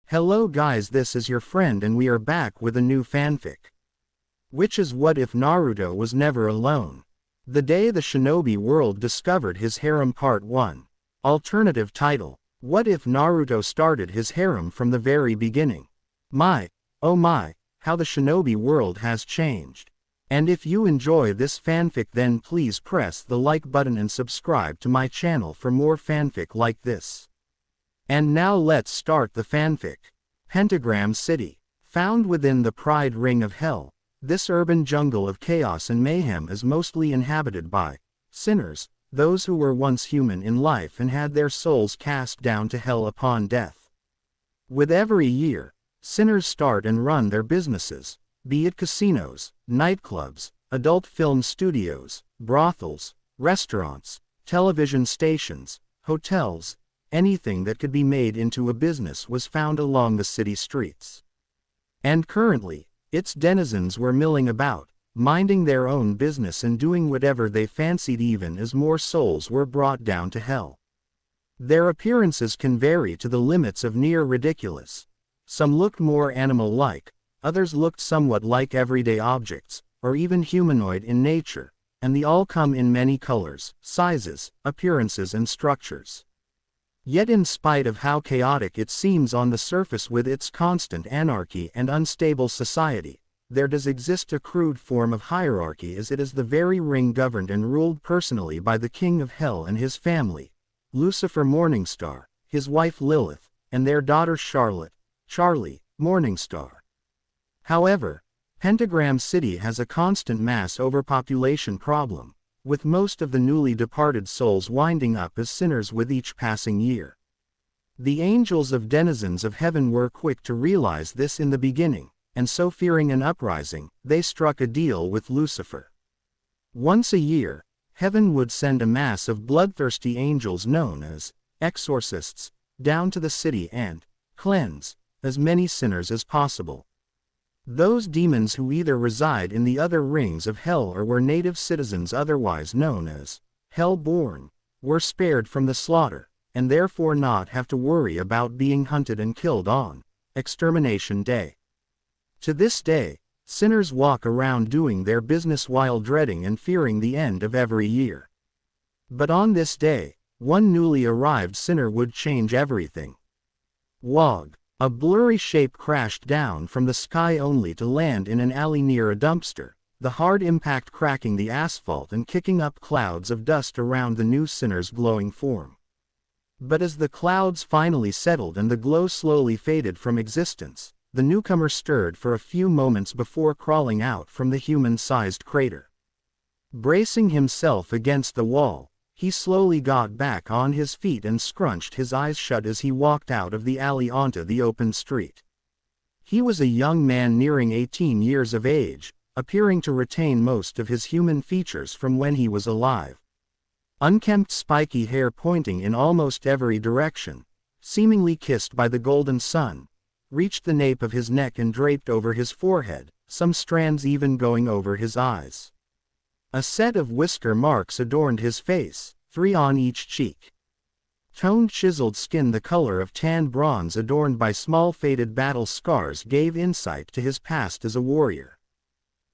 Hello guys, this is your friend and we are back with a new fanfic. Which is What If Naruto Was Never Alone? The Day the Shinobi World Discovered His Harem Part 1. Alternative title: What If Naruto Started His Harem from the Very Beginning? My, oh my, how the Shinobi world has changed. And if you enjoy this fanfic, then please press the like button and subscribe to my channel for more fanfic like this. And now let's start the fanfic. Pentagram City. Found within the Pride Ring of Hell, this urban jungle of chaos and mayhem is mostly inhabited by sinners, those who were once human in life and had their souls cast down to hell upon death. With every year, sinners start and run their businesses, be it casinos, nightclubs, adult film studios, brothels, restaurants, television stations, hotels. Anything that could be made into a business was found along the city streets. And currently, its denizens were milling about, minding their own business and doing whatever they fancied, even as more souls were brought down to hell. Their appearances can vary to the limits of near ridiculous. Some looked more animal-like, others looked somewhat like everyday objects, or even humanoid in nature, and they all come in many colors, sizes, appearances and structures. Yet in spite of how chaotic it seems on the surface with its constant anarchy and unstable society, there does exist a crude form of hierarchy, as it is the very ring governed and ruled personally by the King of Hell and his family, Lucifer Morningstar, his wife Lilith, and their daughter Charlie, Morningstar. However, Pentagram City has a constant mass overpopulation problem, with most of the newly departed souls winding up as sinners with each passing year. The angels of denizens of heaven were quick to realize this in the beginning, and so fearing an uprising, they struck a deal with Lucifer. Once a year, heaven would send a mass of bloodthirsty angels known as exorcists down to the city and cleanse as many sinners as possible. Those demons who either reside in the other rings of hell or were native citizens, otherwise known as hell-born, were spared from the slaughter, and therefore not have to worry about being hunted and killed on Extermination Day. To this day, sinners walk around doing their business while dreading and fearing the end of every year. But on this day, one newly arrived sinner would change everything. Wog. A blurry shape crashed down from the sky only to land in an alley near a dumpster, the hard impact cracking the asphalt and kicking up clouds of dust around the new sinner's glowing form. But as the clouds finally settled and the glow slowly faded from existence, the newcomer stirred for a few moments before crawling out from the human-sized crater. Bracing himself against the wall, he slowly got back on his feet and scrunched his eyes shut as he walked out of the alley onto the open street. He was a young man nearing 18 years of age, appearing to retain most of his human features from when he was alive. Unkempt spiky hair pointing in almost every direction, seemingly kissed by the golden sun, reached the nape of his neck and draped over his forehead, some strands even going over his eyes. A set of whisker marks adorned his face, 3 on each cheek. Toned chiseled skin the color of tanned bronze adorned by small faded battle scars gave insight to his past as a warrior.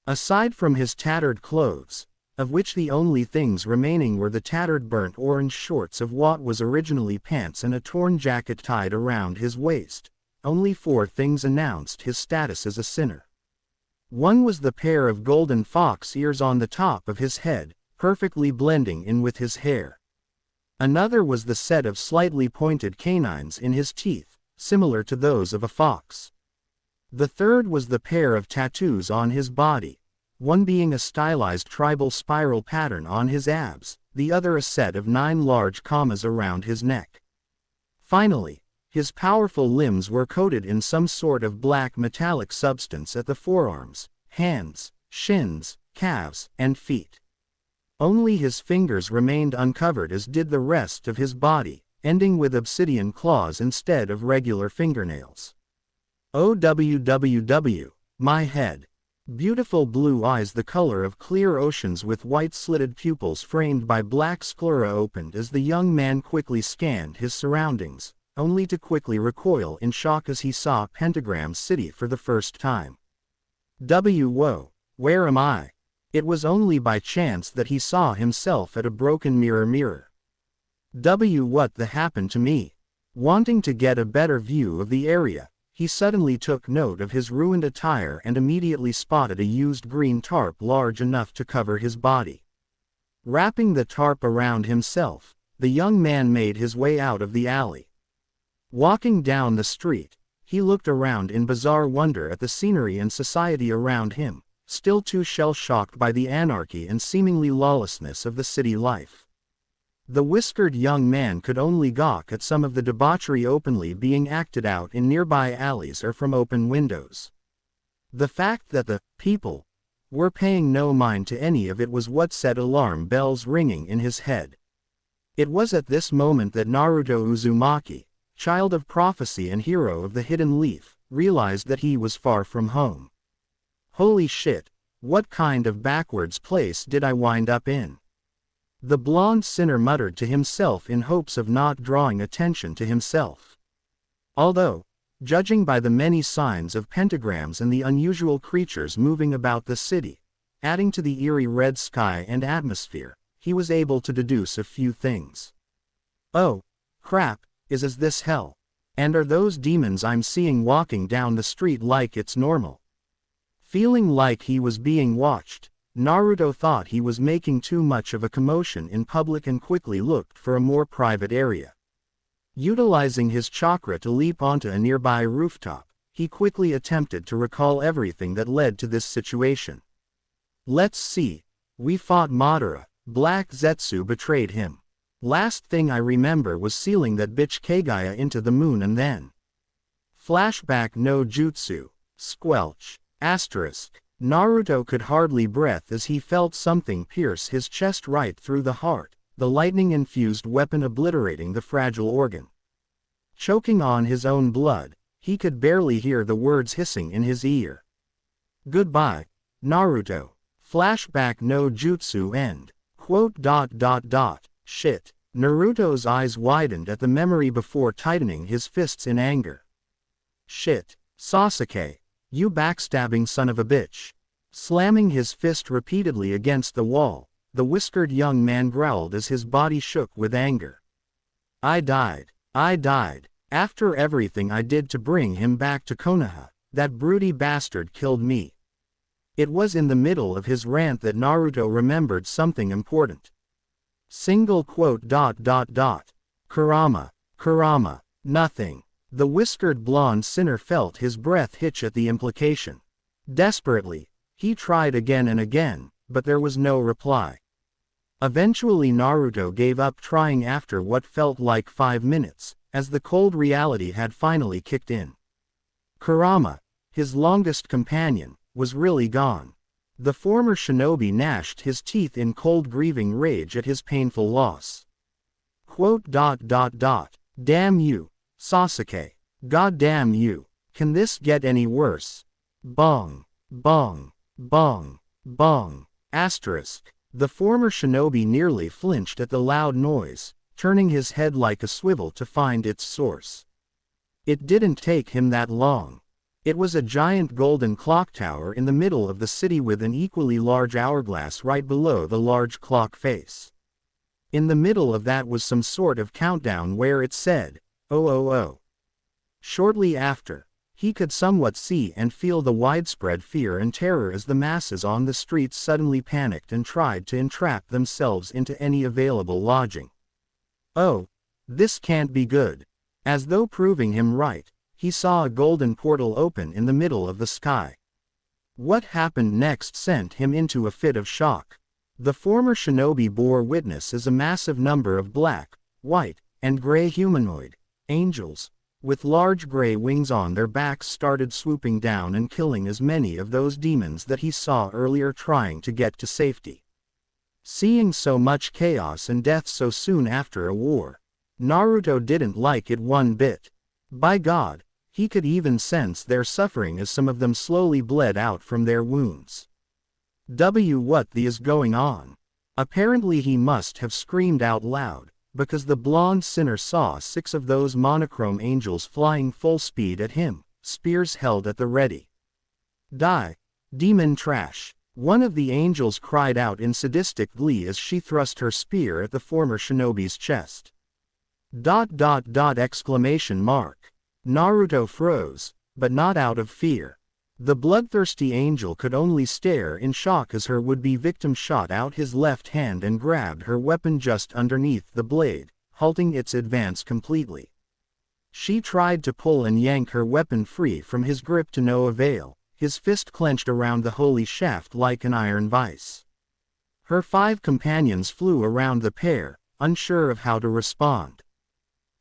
Aside from his tattered clothes, of which the only things remaining were the tattered burnt orange shorts of what was originally pants and a torn jacket tied around his waist, only 4 things announced his status as a sinner. One was the pair of golden fox ears on the top of his head, perfectly blending in with his hair. Another was the set of slightly pointed canines in his teeth, similar to those of a fox. The third was the pair of tattoos on his body, one being a stylized tribal spiral pattern on his abs, the other a set of 9 large commas around his neck. Finally, his powerful limbs were coated in some sort of black metallic substance at the forearms, hands, shins, calves, and feet. Only his fingers remained uncovered, as did the rest of his body, ending with obsidian claws instead of regular fingernails. OWWW, my head. Beautiful blue eyes the color of clear oceans with white slitted pupils framed by black sclera opened as the young man quickly scanned his surroundings, only to quickly recoil in shock as he saw Pentagram City for the first time. Whoa, where am I? It was only by chance that he saw himself at a broken mirror. What the happened to me? Wanting to get a better view of the area, he suddenly took note of his ruined attire and immediately spotted a used green tarp large enough to cover his body. Wrapping the tarp around himself, the young man made his way out of the alley. Walking down the street, he looked around in bizarre wonder at the scenery and society around him, still too shell-shocked by the anarchy and seemingly lawlessness of the city life. The whiskered young man could only gawk at some of the debauchery openly being acted out in nearby alleys or from open windows. The fact that the people were paying no mind to any of it was what set alarm bells ringing in his head. It was at this moment that Naruto Uzumaki, child of prophecy and hero of the hidden leaf, realized that he was far from home. Holy shit, what kind of backwards place did I wind up in? The blonde sinner muttered to himself in hopes of not drawing attention to himself. Although, judging by the many signs of pentagrams and the unusual creatures moving about the city, adding to the eerie red sky and atmosphere, he was able to deduce a few things. Oh, crap, is this hell? And are those demons I'm seeing walking down the street like it's normal? Feeling like he was being watched, Naruto thought he was making too much of a commotion in public and quickly looked for a more private area. Utilizing his chakra to leap onto a nearby rooftop, he quickly attempted to recall everything that led to this situation. Let's see. We fought Madara, Black Zetsu betrayed him. Last thing I remember was sealing that bitch Kagaya into the moon and then. Flashback no jutsu. Squelch. Asterisk. Naruto could hardly breathe as he felt something pierce his chest right through the heart, the lightning-infused weapon obliterating the fragile organ. Choking on his own blood, he could barely hear the words hissing in his ear. Goodbye, Naruto. Flashback no jutsu end. Shit. Naruto's eyes widened at the memory before tightening his fists in anger. Shit, Sasuke. You backstabbing son of a bitch. Slamming his fist repeatedly against the wall, the whiskered young man growled as his body shook with anger. I died. After everything I did to bring him back to Konoha, that broody bastard killed me. It was in the middle of his rant that Naruto remembered something important. Kurama, nothing. The whiskered blonde sinner felt his breath hitch at the implication. Desperately, he tried again and again, but there was no reply. Eventually Naruto gave up trying after what felt like 5 minutes, as the cold reality had finally kicked in. Kurama, his longest companion, was really gone. The former shinobi gnashed his teeth in cold grieving rage at his painful loss. Damn you, Sasuke. God damn you. Can this get any worse? Bong. Asterisk. The former shinobi nearly flinched at the loud noise, turning his head like a swivel to find its source. It didn't take him that long. It was a giant golden clock tower in the middle of the city with an equally large hourglass right below the large clock face. In the middle of that was some sort of countdown where it said, 000. Shortly after, he could somewhat see and feel the widespread fear and terror as the masses on the streets suddenly panicked and tried to entrap themselves into any available lodging. Oh, this can't be good. As though proving him right, he saw a golden portal open in the middle of the sky. What happened next sent him into a fit of shock. The former shinobi bore witness as a massive number of black, white, and gray humanoid angels, with large gray wings on their backs started swooping down and killing as many of those demons that he saw earlier trying to get to safety. Seeing so much chaos and death so soon after a war, Naruto didn't like it one bit. By God, he could even sense their suffering as some of them slowly bled out from their wounds. What the is going on? Apparently he must have screamed out loud, because the blonde sinner saw 6 of those monochrome angels flying full speed at him, spears held at the ready. Die, demon trash! One of the angels cried out in sadistic glee as she thrust her spear at the former shinobi's chest. .. Naruto froze, but not out of fear. The bloodthirsty angel could only stare in shock as her would-be victim shot out his left hand and grabbed her weapon just underneath the blade, halting its advance completely. She tried to pull and yank her weapon free from his grip to no avail, his fist clenched around the holy shaft like an iron vice. Her 5 companions flew around the pair, unsure of how to respond.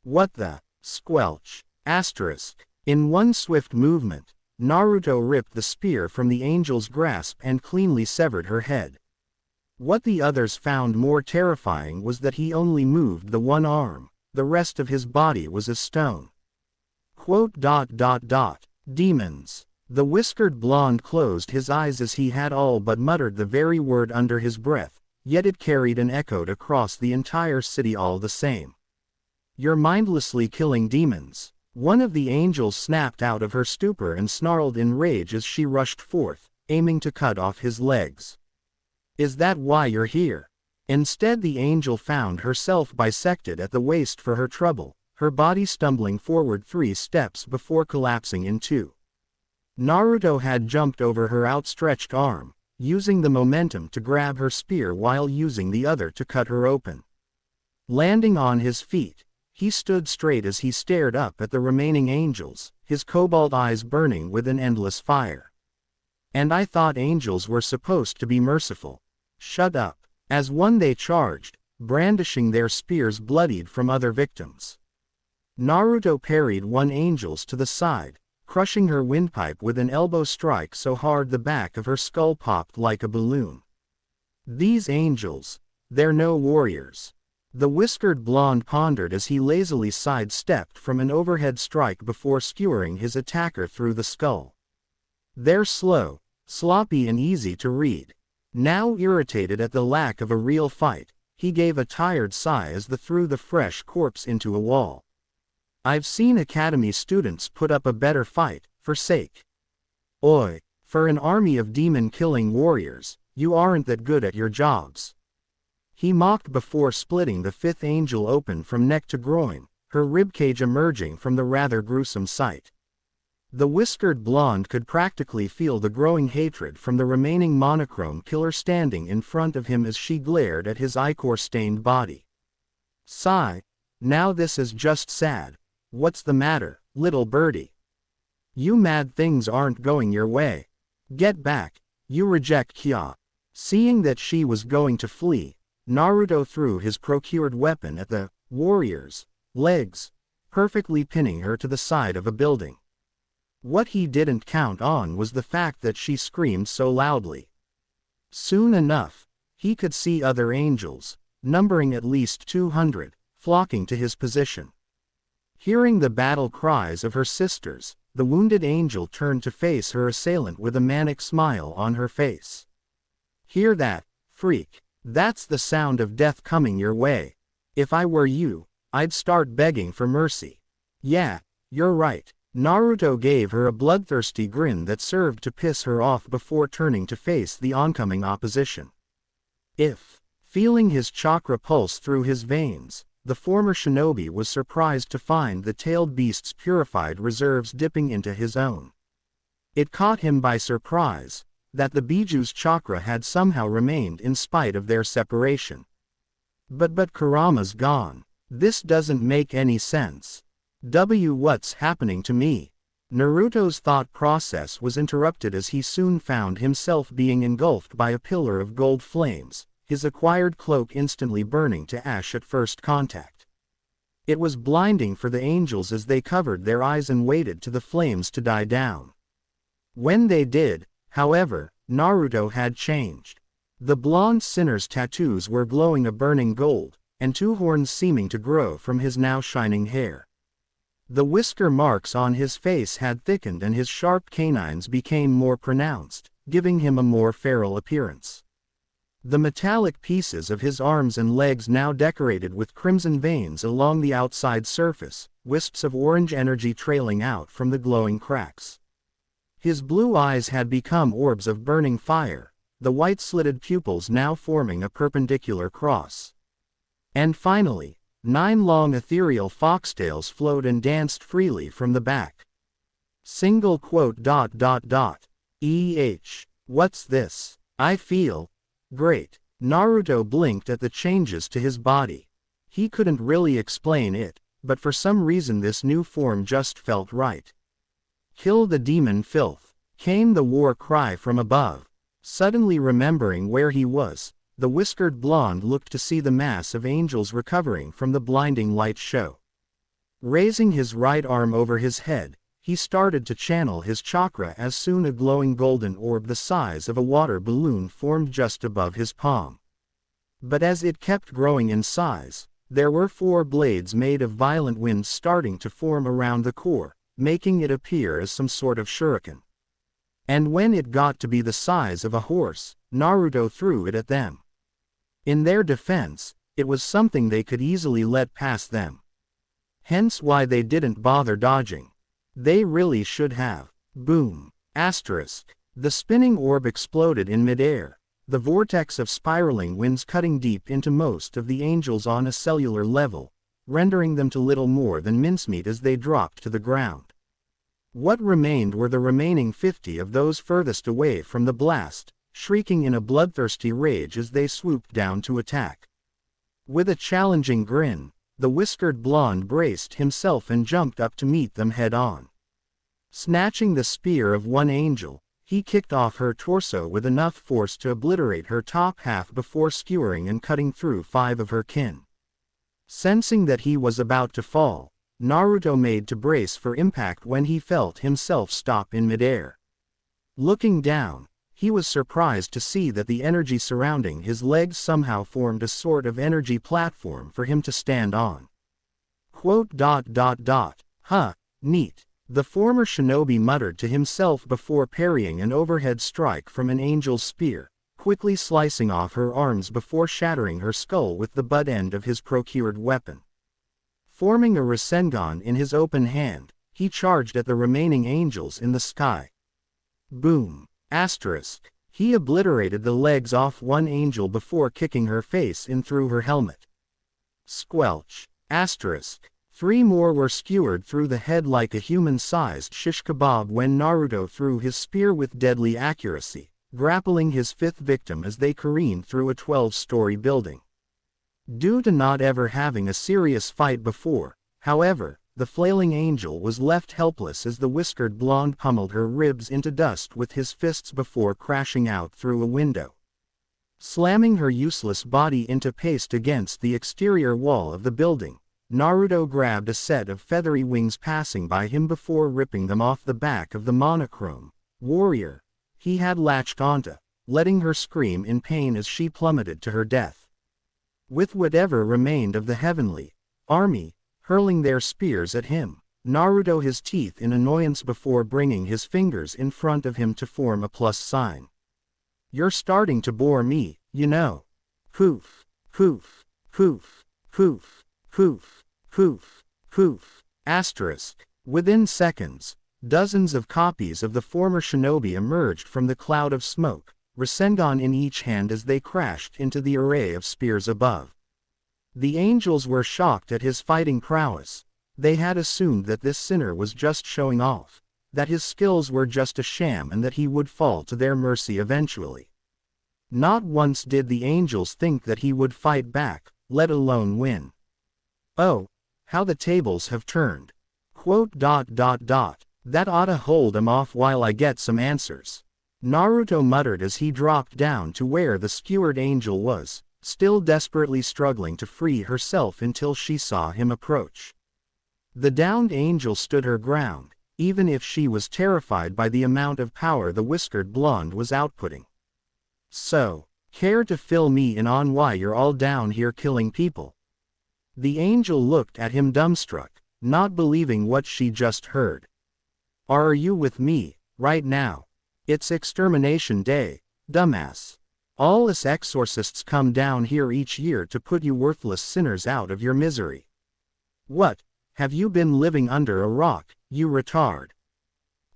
What the? Squelch. Asterisk. In one swift movement, Naruto ripped the spear from the angel's grasp and cleanly severed her head. What the others found more terrifying was that he only moved the one arm, the rest of his body was as stone. Demons. The whiskered blonde closed his eyes as he had all but muttered the very word under his breath, yet it carried and echoed across the entire city all the same. You're mindlessly killing demons. One of the angels snapped out of her stupor and snarled in rage as she rushed forth, aiming to cut off his legs. Is that why you're here? Instead, the angel found herself bisected at the waist for her trouble, her body stumbling forward 3 steps before collapsing in 2. Naruto had jumped over her outstretched arm, using the momentum to grab her spear while using the other to cut her open. Landing on his feet, he stood straight as he stared up at the remaining angels, his cobalt eyes burning with an endless fire. And I thought angels were supposed to be merciful. Shut up. As one they charged, brandishing their spears bloodied from other victims. Naruto parried one angel's to the side, crushing her windpipe with an elbow strike so hard the back of her skull popped like a balloon. These angels, they're no warriors. The whiskered blonde pondered as he lazily sidestepped from an overhead strike before skewering his attacker through the skull. They're slow, sloppy and easy to read. Now irritated at the lack of a real fight, he gave a tired sigh as they threw the fresh corpse into a wall. I've seen academy students put up a better fight, for sake. Oi, for an army of demon-killing warriors, you aren't that good at your jobs. He mocked before splitting the 5th angel open from neck to groin, her ribcage emerging from the rather gruesome sight. The whiskered blonde could practically feel the growing hatred from the remaining monochrome killer standing in front of him as she glared at his ichor-stained body. Sigh. Now this is just sad. What's the matter, little birdie? You mad things aren't going your way. Get back, you reject Kya. Seeing that she was going to flee, Naruto threw his procured weapon at the warrior's legs, perfectly pinning her to the side of a building. What he didn't count on was the fact that she screamed so loudly. Soon enough, he could see other angels, numbering at least 200, flocking to his position. Hearing the battle cries of her sisters, the wounded angel turned to face her assailant with a manic smile on her face. Hear that, freak? That's the sound of death coming your way. If I were you, I'd start begging for mercy. Yeah, you're right. Naruto gave her a bloodthirsty grin that served to piss her off before turning to face the oncoming opposition. Feeling his chakra pulse through his veins, the former shinobi was surprised to find the tailed beast's purified reserves dipping into his own. It caught him by surprise that the Biju's chakra had somehow remained in spite of their separation. But Kurama's gone. This doesn't make any sense. What's happening to me? Naruto's thought process was interrupted as he soon found himself being engulfed by a pillar of gold flames, his acquired cloak instantly burning to ash at first contact. It was blinding for the angels as they covered their eyes and waited for the flames to die down. When they did, however, Naruto had changed. The blonde sinner's tattoos were glowing a burning gold, and 2 horns seeming to grow from his now shining hair. The whisker marks on his face had thickened and his sharp canines became more pronounced, giving him a more feral appearance. The metallic pieces of his arms and legs now decorated with crimson veins along the outside surface, wisps of orange energy trailing out from the glowing cracks. His blue eyes had become orbs of burning fire, the white-slitted pupils now forming a perpendicular cross. And finally, 9 long ethereal foxtails flowed and danced freely from the back. Single quote ... What's this? I feel great. Naruto blinked at the changes to his body. He couldn't really explain it, but for some reason this new form just felt right. Kill the demon filth, came the war cry from above. Suddenly remembering where he was, the whiskered blonde looked to see the mass of angels recovering from the blinding light show. Raising his right arm over his head, he started to channel his chakra as soon a glowing golden orb the size of a water balloon formed just above his palm. But as it kept growing in size, there were 4 blades made of violent winds starting to form around the core, making it appear as some sort of shuriken. And when it got to be the size of a horse, Naruto threw it at them. In their defense, it was something they could easily let pass them. Hence why they didn't bother dodging. They really should have. Boom. Asterisk. The spinning orb exploded in midair, the vortex of spiraling winds cutting deep into most of the angels on a cellular level, rendering them to little more than mincemeat as they dropped to the ground. What remained were the remaining 50 of those furthest away from the blast, shrieking in a bloodthirsty rage as they swooped down to attack. With a challenging grin, the whiskered blonde braced himself and jumped up to meet them head-on. Snatching the spear of one angel, he kicked off her torso with enough force to obliterate her top half before skewering and cutting through 5 of her kin. Sensing that he was about to fall, Naruto made to brace for impact when he felt himself stop in midair. Looking down, he was surprised to see that the energy surrounding his legs somehow formed a sort of energy platform for him to stand on. Quote ... Huh, neat. The former shinobi muttered to himself before parrying an overhead strike from an angel's spear, quickly slicing off her arms before shattering her skull with the butt end of his procured weapon. Forming a Rasengan in his open hand, he charged at the remaining angels in the sky. Boom. Asterisk. He obliterated the legs off one angel before kicking her face in through her helmet. Squelch. Asterisk. 3 more were skewered through the head like a human-sized shish kebab when Naruto threw his spear with deadly accuracy, grappling his 5th victim as they careened through a 12-story building. Due to not ever having a serious fight before, however, the flailing angel was left helpless as the whiskered blonde pummeled her ribs into dust with his fists before crashing out through a window. Slamming her useless body into paste against the exterior wall of the building, Naruto grabbed a set of feathery wings passing by him before ripping them off the back of the monochrome warrior he had latched onto, letting her scream in pain as she plummeted to her death. With whatever remained of the heavenly army hurling their spears at him, Naruto his teeth in annoyance before bringing his fingers in front of him to form a plus sign. You're starting to bore me, you know. Poof, poof, poof, poof, poof, poof, poof. Asterisk. Within seconds, dozens of copies of the former shinobi emerged from the cloud of smoke, Rasengan in each hand as they crashed into the array of spears above. The angels were shocked at his fighting prowess. They had assumed that this sinner was just showing off, that his skills were just a sham and that he would fall to their mercy eventually. Not once did the angels think that he would fight back, let alone win. Oh, how the tables have turned. Quote ... That oughta hold him off while I get some answers. Naruto muttered as he dropped down to where the skewered angel was, still desperately struggling to free herself until she saw him approach. The downed angel stood her ground, even if she was terrified by the amount of power the whiskered blonde was outputting. So, care to fill me in on why you're all down here killing people? The angel looked at him dumbstruck, not believing what she just heard. Are you with me, right now? It's extermination day, dumbass. All us exorcists come down here each year to put you worthless sinners out of your misery. What, have you been living under a rock, you retard?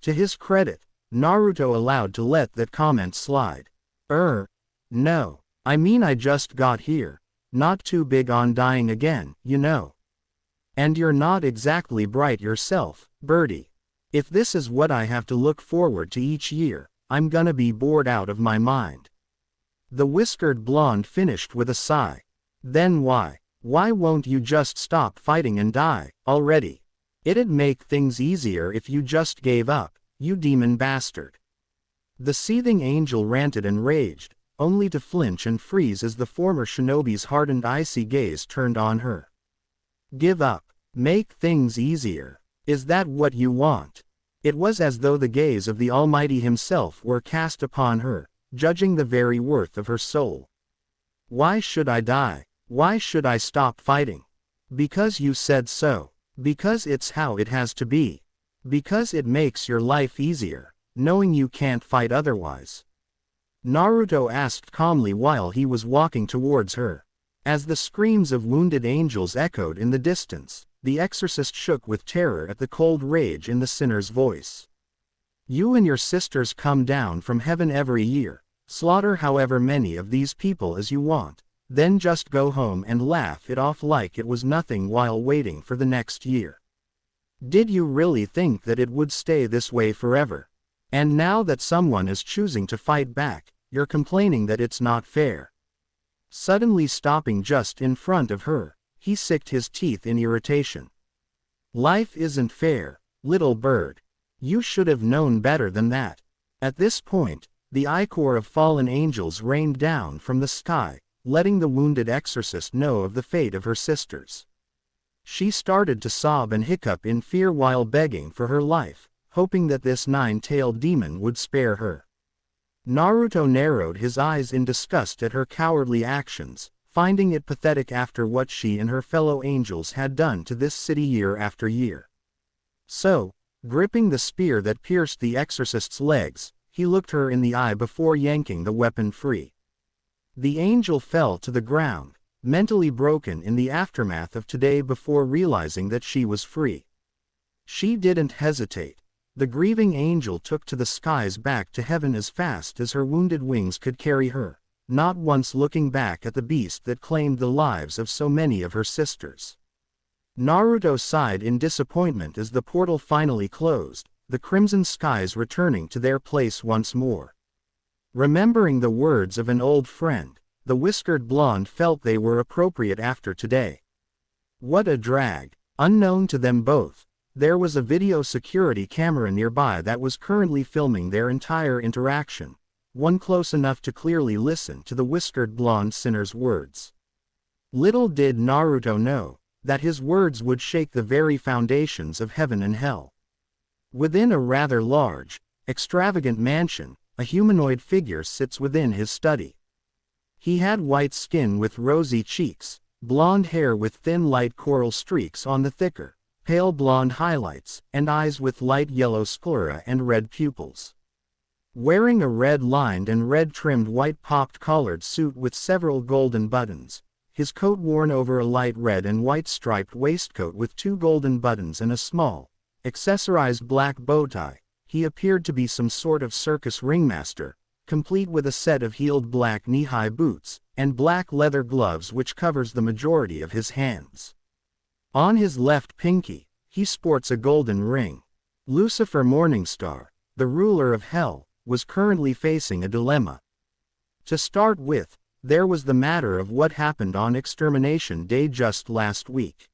To his credit, Naruto allowed to let that comment slide. No. I mean I just got here. Not too big on dying again, you know. And you're not exactly bright yourself, Birdie. If this is what I have to look forward to each year, I'm gonna be bored out of my mind. The whiskered blonde finished with a sigh. Then why won't you just stop fighting and die, already? It'd make things easier if you just gave up, you demon bastard. The seething angel ranted and raged, only to flinch and freeze as the former shinobi's hardened icy gaze turned on her. Give up. Make things easier. Is that what you want? It was as though the gaze of the Almighty himself were cast upon her, judging the very worth of her soul. Why should I die? Why should I stop fighting? Because you said so. Because it's how it has to be. Because it makes your life easier, knowing you can't fight otherwise. Naruto asked calmly while he was walking towards her. As the screams of wounded angels echoed in the distance, the exorcist shook with terror at the cold rage in the sinner's voice. You and your sisters come down from heaven every year, slaughter however many of these people as you want, then just go home and laugh it off like it was nothing while waiting for the next year. Did you really think that it would stay this way forever? And now that someone is choosing to fight back, you're complaining that it's not fair. Suddenly stopping just in front of her, he sicked his teeth in irritation. Life isn't fair, little bird. You should have known better than that. At this point, the ichor of fallen angels rained down from the sky, letting the wounded exorcist know of the fate of her sisters. She started to sob and hiccup in fear while begging for her life, hoping that this nine-tailed demon would spare her. Naruto narrowed his eyes in disgust at her cowardly actions, finding it pathetic after what she and her fellow angels had done to this city year after year. So, gripping the spear that pierced the exorcist's legs, he looked her in the eye before yanking the weapon free. The angel fell to the ground, mentally broken in the aftermath of today before realizing that she was free. She didn't hesitate. The grieving angel took to the skies back to heaven as fast as her wounded wings could carry her, not once looking back at the beast that claimed the lives of so many of her sisters. Naruto sighed in disappointment as the portal finally closed, the crimson skies returning to their place once more. Remembering the words of an old friend, the whiskered blonde felt they were appropriate after today. What a drag. Unknown to them both, there was a video security camera nearby that was currently filming their entire interaction, one close enough to clearly listen to the whiskered blonde sinner's words. Little did Naruto know that his words would shake the very foundations of heaven and hell. Within a rather large, extravagant mansion, a humanoid figure sits within his study. He had white skin with rosy cheeks, blonde hair with thin light coral streaks on the thicker, pale blonde highlights, and eyes with light yellow sclera and red pupils. Wearing a red-lined and red-trimmed white popped-collared suit with several golden buttons, his coat worn over a light red and white striped waistcoat with 2 golden buttons and a small, accessorized black bow tie, he appeared to be some sort of circus ringmaster, complete with a set of heeled black knee-high boots, and black leather gloves which covers the majority of his hands. On his left pinky, he sports a golden ring. Lucifer Morningstar, the ruler of hell, was currently facing a dilemma. To start with, there was the matter of what happened on Extermination Day just last week.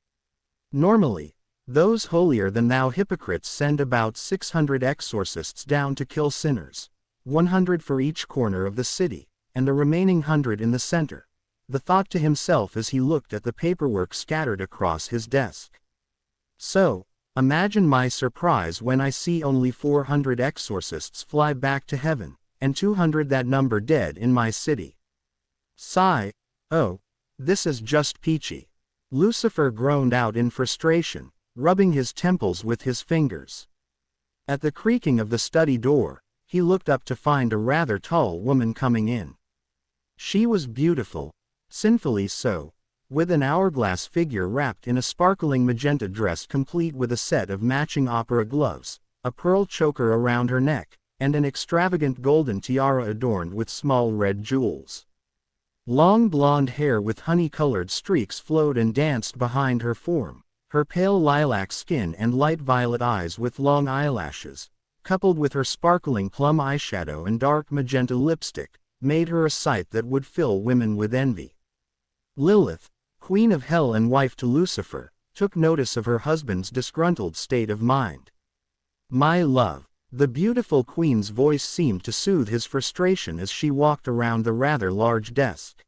Normally, those holier-than-thou hypocrites send about 600 exorcists down to kill sinners, 100 for each corner of the city, and the remaining 100 in the center, the thought to himself as he looked at the paperwork scattered across his desk. So, imagine my surprise when I see only 400 exorcists fly back to heaven, and 200 that number dead in my city. Sigh, oh, this is just peachy. Lucifer groaned out in frustration, rubbing his temples with his fingers. At the creaking of the study door, he looked up to find a rather tall woman coming in. She was beautiful, sinfully so, with an hourglass figure wrapped in a sparkling magenta dress complete with a set of matching opera gloves, a pearl choker around her neck, and an extravagant golden tiara adorned with small red jewels. Long blonde hair with honey-colored streaks flowed and danced behind her form. Her pale lilac skin and light violet eyes with long eyelashes, coupled with her sparkling plum eyeshadow and dark magenta lipstick, made her a sight that would fill women with envy. Lilith, queen of hell and wife to Lucifer, took notice of her husband's disgruntled state of mind. "My love," the beautiful queen's voice seemed to soothe his frustration as she walked around the rather large desk.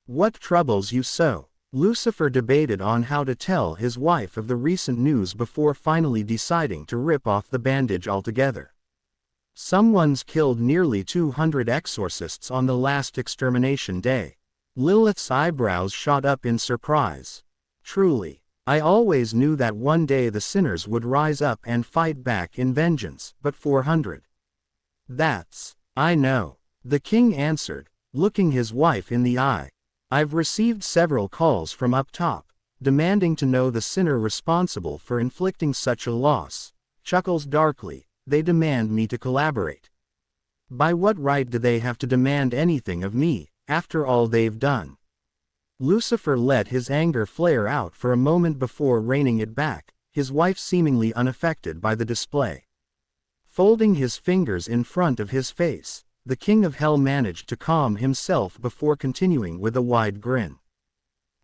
"What troubles you so?" Lucifer debated on how to tell his wife of the recent news before finally deciding to rip off the bandage altogether. "Someone's killed nearly 200 exorcists on the last extermination day." Lilith's eyebrows shot up in surprise. "Truly, I always knew that one day the sinners would rise up and fight back in vengeance, but 400. I know," the king answered, looking his wife in the eye. "I've received several calls from up top, demanding to know the sinner responsible for inflicting such a loss." Chuckles darkly, "They demand me to collaborate. By what right do they have to demand anything of me, after all they've done?" Lucifer let his anger flare out for a moment before reining it back, his wife seemingly unaffected by the display. Folding his fingers in front of his face, the king of hell managed to calm himself before continuing with a wide grin.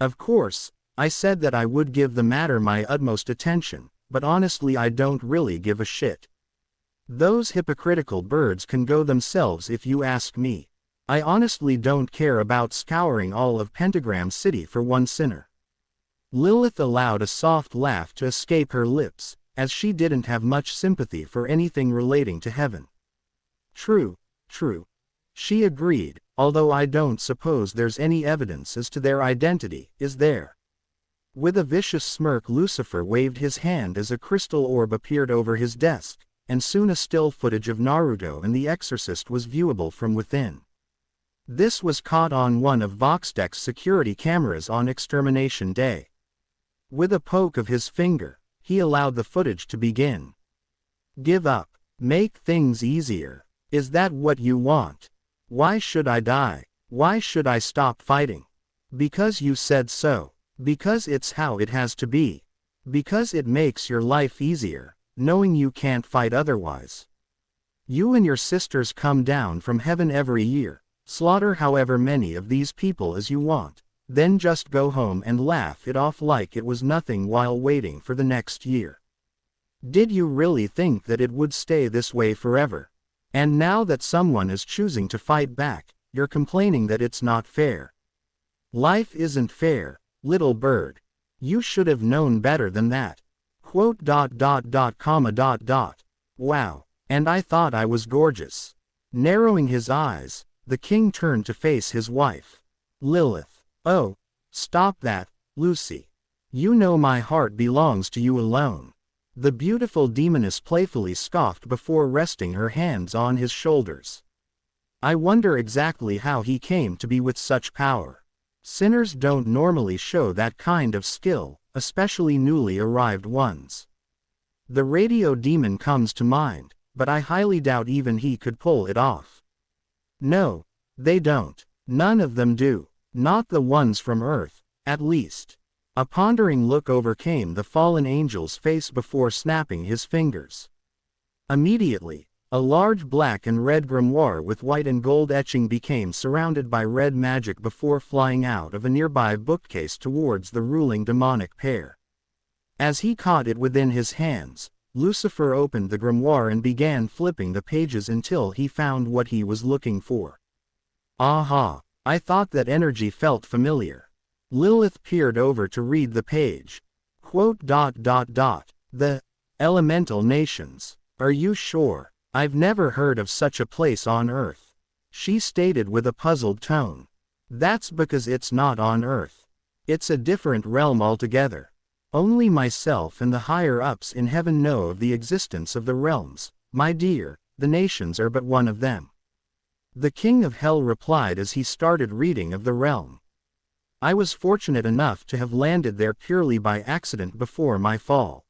"Of course, I said that I would give the matter my utmost attention, but honestly I don't really give a shit. Those hypocritical birds can go themselves if you ask me. I honestly don't care about scouring all of Pentagram City for one sinner." Lilith allowed a soft laugh to escape her lips, as she didn't have much sympathy for anything relating to heaven. True, she agreed, although I don't suppose there's any evidence as to their identity, is there? With a vicious smirk Lucifer waved his hand as a crystal orb appeared over his desk, and soon a still footage of Naruto and the Exorcist was viewable from within. This was caught on one of Voxtech's security cameras on Extermination Day. With a poke of his finger, he allowed the footage to begin. "Give up. Make things easier. Is that what you want? Why should I die? Why should I stop fighting? Because you said so. Because it's how it has to be. Because it makes your life easier, knowing you can't fight otherwise. You and your sisters come down from heaven every year, slaughter however many of these people as you want, then just go home and laugh it off like it was nothing while waiting for the next year. Did you really think that it would stay this way forever? And now that someone is choosing to fight back, you're complaining that it's not fair. Life isn't fair, little bird. You should have known better than that. Wow, and I thought I was gorgeous." Narrowing his eyes, the king turned to face his wife. "Lilith. Oh, stop that, Lucy. You know my heart belongs to you alone." The beautiful demoness playfully scoffed before resting her hands on his shoulders. "I wonder exactly how he came to be with such power. Sinners don't normally show that kind of skill, especially newly arrived ones. The radio demon comes to mind, but I highly doubt even he could pull it off. No, they don't. None of them do. Not the ones from Earth, at least." A pondering look overcame the fallen angel's face before snapping his fingers. Immediately, a large black and red grimoire with white and gold etching became surrounded by red magic before flying out of a nearby bookcase towards the ruling demonic pair. As he caught it within his hands, Lucifer opened the grimoire and began flipping the pages until he found what he was looking for. "Aha, I thought that energy felt familiar." Lilith peered over to read the page. "The elemental nations. Are you sure? I've never heard of such a place on Earth," she stated with a puzzled tone. "That's because it's not on Earth. It's a different realm altogether. Only myself and the higher-ups in heaven know of the existence of the realms, my dear. The nations are but one of them." The king of hell replied as he started reading of the realm. I was fortunate enough to have landed there purely by accident before my fall.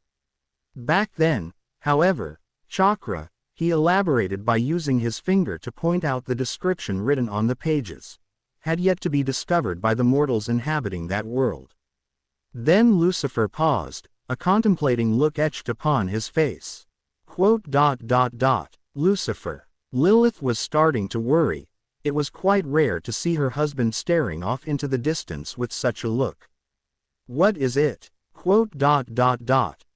Back then, however, chakra, he elaborated by using his finger to point out the description written on the pages, had yet to be discovered by the mortals inhabiting that world. Then Lucifer paused, a contemplating look etched upon his face. Lucifer. Lilith was starting to worry. It was quite rare to see her husband staring off into the distance with such a look. What is it?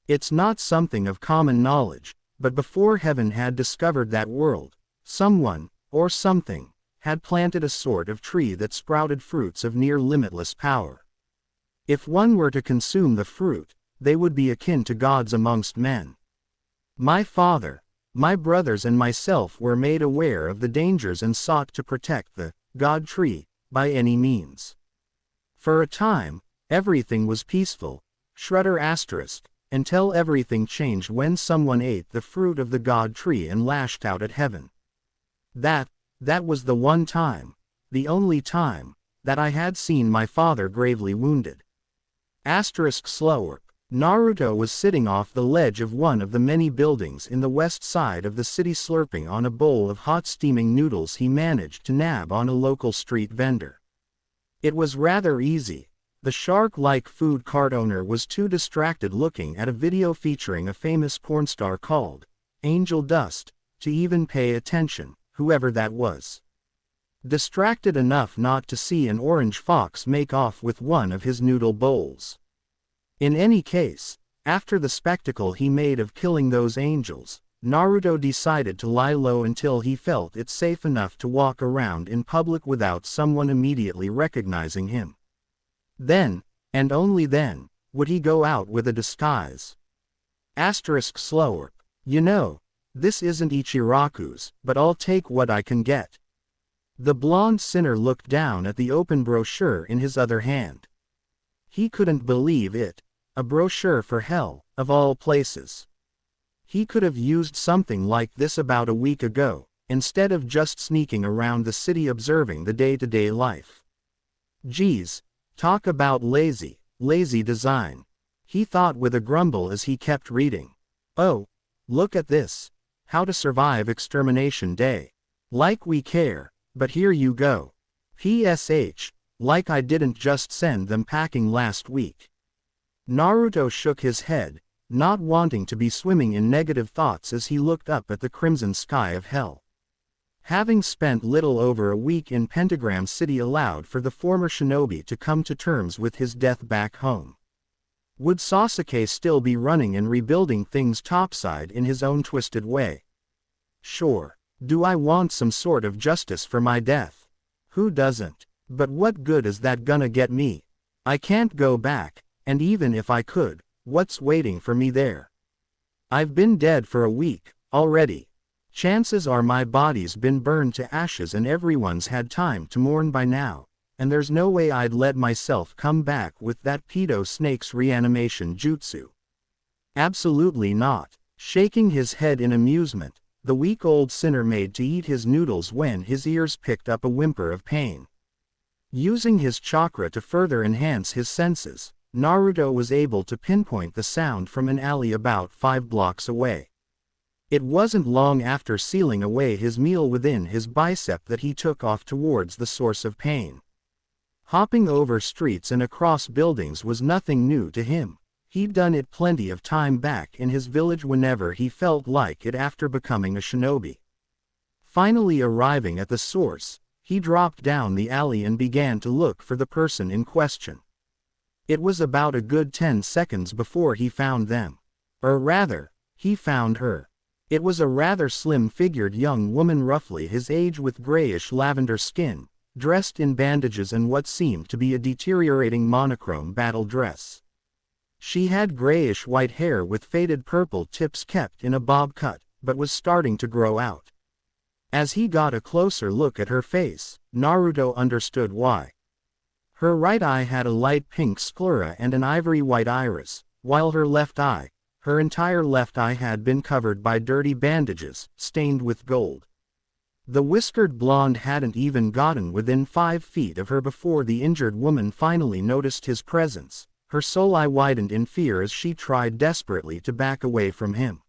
It's not something of common knowledge, but before heaven had discovered that world, someone, or something, had planted a sort of tree that sprouted fruits of near limitless power. If one were to consume the fruit, they would be akin to gods amongst men. My father, my brothers and myself were made aware of the dangers and sought to protect the God tree by any means. For a time, everything was peaceful, until everything changed when someone ate the fruit of the God tree and lashed out at heaven. That was the one time, the only time, that I had seen my father gravely wounded. Naruto was sitting off the ledge of one of the many buildings in the west side of the city slurping on a bowl of hot steaming noodles he managed to nab on a local street vendor. It was rather easy. The shark-like food cart owner was too distracted looking at a video featuring a famous porn star called Angel Dust to even pay attention, whoever that was. Distracted enough not to see an orange fox make off with one of his noodle bowls. In any case, after the spectacle he made of killing those angels, Naruto decided to lie low until he felt it safe enough to walk around in public without someone immediately recognizing him. Then, and only then, would he go out with a disguise. You know, this isn't Ichiraku's, but I'll take what I can get. The blonde sinner looked down at the open brochure in his other hand. He couldn't believe it. A brochure for hell, of all places. He could have used something like this about a week ago, instead of just sneaking around the city observing the day-to-day life. Geez, talk about lazy design. He thought with a grumble as he kept reading. Oh, look at this. How to survive extermination day. Like we care, but here you go. PSH, like I didn't just send them packing last week. Naruto shook his head, not wanting to be swimming in negative thoughts as he looked up at the crimson sky of hell. Having spent little over a week in Pentagram City allowed for the former shinobi to come to terms with his death back home. Would Sasuke still be running and rebuilding things topside in his own twisted way? Sure. Do I want some sort of justice for my death? Who doesn't? But what good is that gonna get me? I can't go back. And even if I could, what's waiting for me there? I've been dead for a week, already. Chances are my body's been burned to ashes and everyone's had time to mourn by now, and there's no way I'd let myself come back with that pedo snake's reanimation jutsu. Absolutely not. Shaking his head in amusement, the weak-old sinner made to eat his noodles when his ears picked up a whimper of pain. Using his chakra to further enhance his senses, Naruto was able to pinpoint the sound from an alley about 5 blocks away. It wasn't long after sealing away his meal within his bicep that he took off towards the source of pain. Hopping over streets and across buildings was nothing new to him. He'd done it plenty of time back in his village whenever he felt like it after becoming a shinobi. Finally arriving at the source, he dropped down the alley and began to look for the person in question. It was about a good 10 seconds before he found them. Or rather, he found her. It was a rather slim-figured young woman roughly his age with grayish lavender skin, dressed in bandages and what seemed to be a deteriorating monochrome battle dress. She had grayish-white hair with faded purple tips kept in a bob cut, but was starting to grow out. As he got a closer look at her face, Naruto understood why. Her right eye had a light pink sclera and an ivory-white iris, while her entire left eye had been covered by dirty bandages, stained with gold. The whiskered blonde hadn't even gotten within 5 feet of her before the injured woman finally noticed his presence. Her soul eye widened in fear as she tried desperately to back away from him.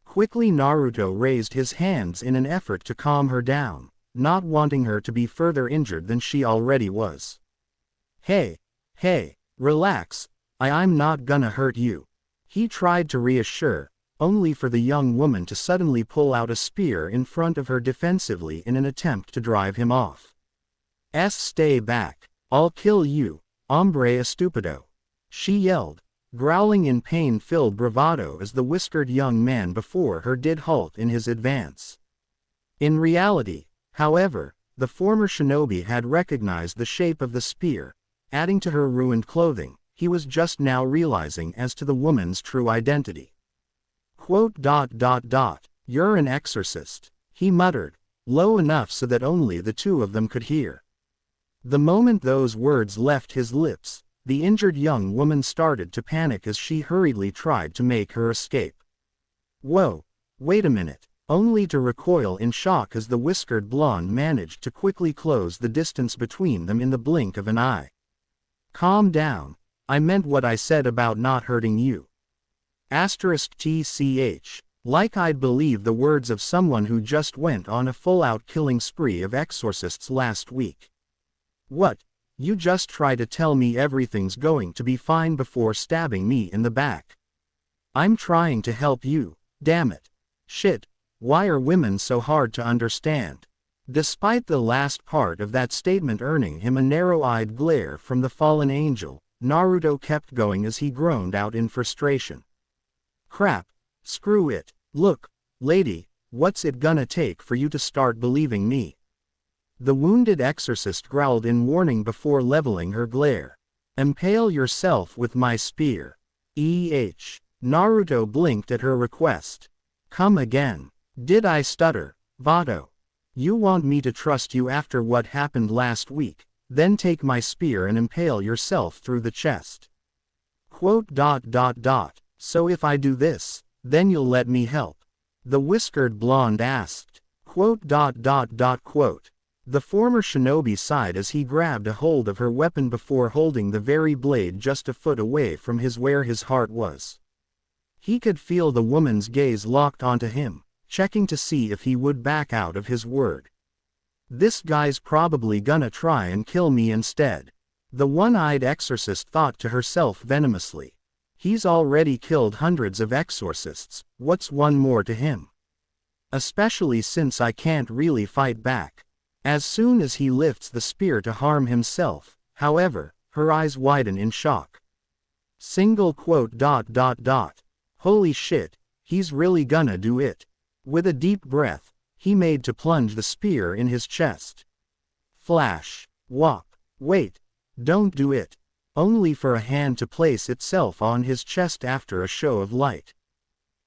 Quickly Naruto raised his hands in an effort to calm her down, not wanting her to be further injured than she already was. Hey, relax, I'm not gonna hurt you. He tried to reassure, only for the young woman to suddenly pull out a spear in front of her defensively in an attempt to drive him off. Stay back, I'll kill you, hombre estupido. She yelled, growling in pain-filled bravado as the whiskered young man before her did halt in his advance. In reality, however, the former shinobi had recognized the shape of the spear, adding to her ruined clothing. He was just now realizing as to the woman's true identity. You're an exorcist, he muttered, low enough so that only the two of them could hear. The moment those words left his lips, the injured young woman started to panic as she hurriedly tried to make her escape. Whoa, wait a minute, only to recoil in shock as the whiskered blonde managed to quickly close the distance between them in the blink of an eye. Calm down, I meant what I said about not hurting you. *TCH, like I'd believe the words of someone who just went on a full-out killing spree of exorcists last week. What? You just try to tell me everything's going to be fine before stabbing me in the back. I'm trying to help you, damn it. Shit, why are women so hard to understand? Despite the last part of that statement earning him a narrow-eyed glare from the fallen angel, Naruto kept going as he groaned out in frustration. Crap, screw it, look, lady, what's it gonna take for you to start believing me? The wounded exorcist growled in warning before leveling her glare. Impale yourself with my spear. Naruto blinked at her request. Come again. Did I stutter, Vato? You want me to trust you after what happened last week, then take my spear and impale yourself through the chest. So if I do this, then you'll let me help? The whiskered blonde asked. The former shinobi sighed as he grabbed a hold of her weapon before holding the very blade just a foot away from where his heart was. He could feel the woman's gaze locked onto him, checking to see if he would back out of his word. This guy's probably gonna try and kill me instead. The one-eyed exorcist thought to herself venomously. He's already killed hundreds of exorcists, what's one more to him? Especially since I can't really fight back. As soon as he lifts the spear to harm himself, however, her eyes widen in shock. Holy shit, he's really gonna do it. With a deep breath, he made to plunge the spear in his chest. Flash. Whop. Wait. Don't do it. Only for a hand to place itself on his chest after a show of light.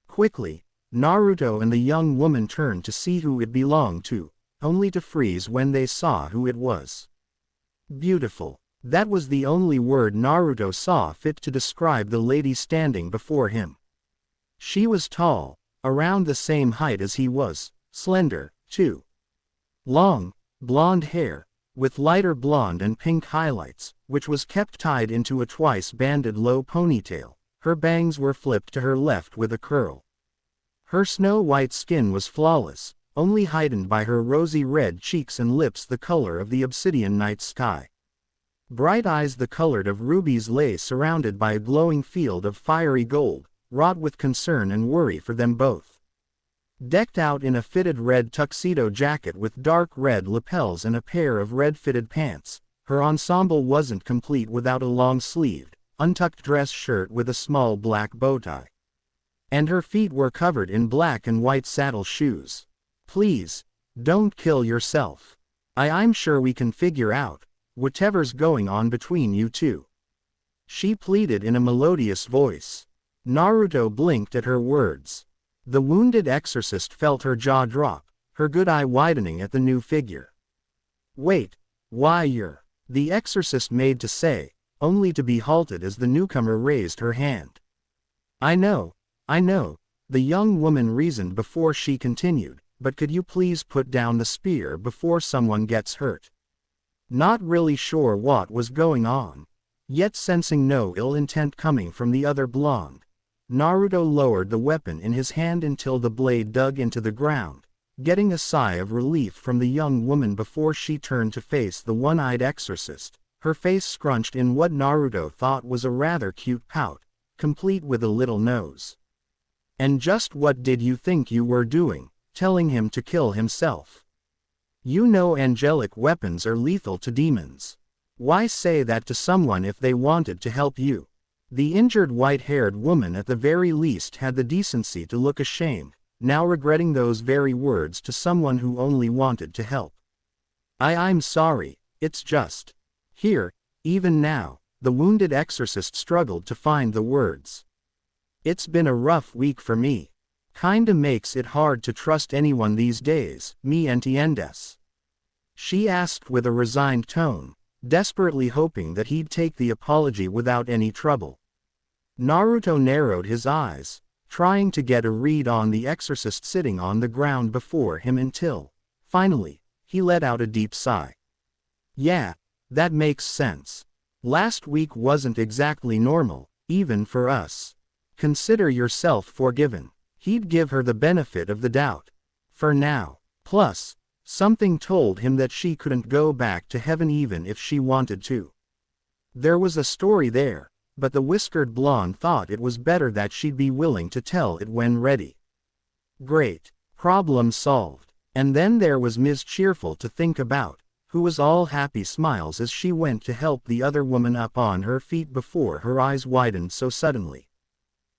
Quickly, Naruto and the young woman turned to see who it belonged to, only to freeze when they saw who it was. Beautiful. That was the only word Naruto saw fit to describe the lady standing before him. She was tall, around the same height as he was, slender, too. Long, blonde hair, with lighter blonde and pink highlights, which was kept tied into a twice-banded low ponytail. Her bangs were flipped to her left with a curl. Her snow-white skin was flawless, only heightened by her rosy red cheeks and lips the color of the obsidian night sky. Bright eyes the color of rubies lay surrounded by a glowing field of fiery gold, wrought with concern and worry for them both. Decked out in a fitted red tuxedo jacket with dark red lapels and a pair of red-fitted pants, her ensemble wasn't complete without a long-sleeved, untucked dress shirt with a small black bow tie. And her feet were covered in black and white saddle shoes. Please, don't kill yourself. I'm sure we can figure out whatever's going on between you two. She pleaded in a melodious voice. Naruto blinked at her words. The wounded exorcist felt her jaw drop, her good eye widening at the new figure. Wait, why the exorcist made to say, only to be halted as the newcomer raised her hand. I know, the young woman reasoned before she continued, but could you please put down the spear before someone gets hurt? Not really sure what was going on, yet sensing no ill intent coming from the other blonde, Naruto lowered the weapon in his hand until the blade dug into the ground, getting a sigh of relief from the young woman before she turned to face the one-eyed exorcist, her face scrunched in what Naruto thought was a rather cute pout, complete with a little nose. And just what did you think you were doing, telling him to kill himself? You know angelic weapons are lethal to demons. Why say that to someone if they wanted to help you? The injured white-haired woman at the very least had the decency to look ashamed, now regretting those very words to someone who only wanted to help. I'm sorry, it's just. Here, even now, the wounded exorcist struggled to find the words. It's been a rough week for me. Kinda makes it hard to trust anyone these days, me entiendes? She asked with a resigned tone, desperately hoping that he'd take the apology without any trouble. Naruto narrowed his eyes, trying to get a read on the exorcist sitting on the ground before him until, finally, he let out a deep sigh. Yeah, that makes sense. Last week wasn't exactly normal, even for us. Consider yourself forgiven. He'd give her the benefit of the doubt. For now. Plus, something told him that she couldn't go back to heaven even if she wanted to. There was a story there, but the whiskered blonde thought it was better that she'd be willing to tell it when ready. Great. Problem solved. And then there was Ms. Cheerful to think about, who was all happy smiles as she went to help the other woman up on her feet before her eyes widened so suddenly.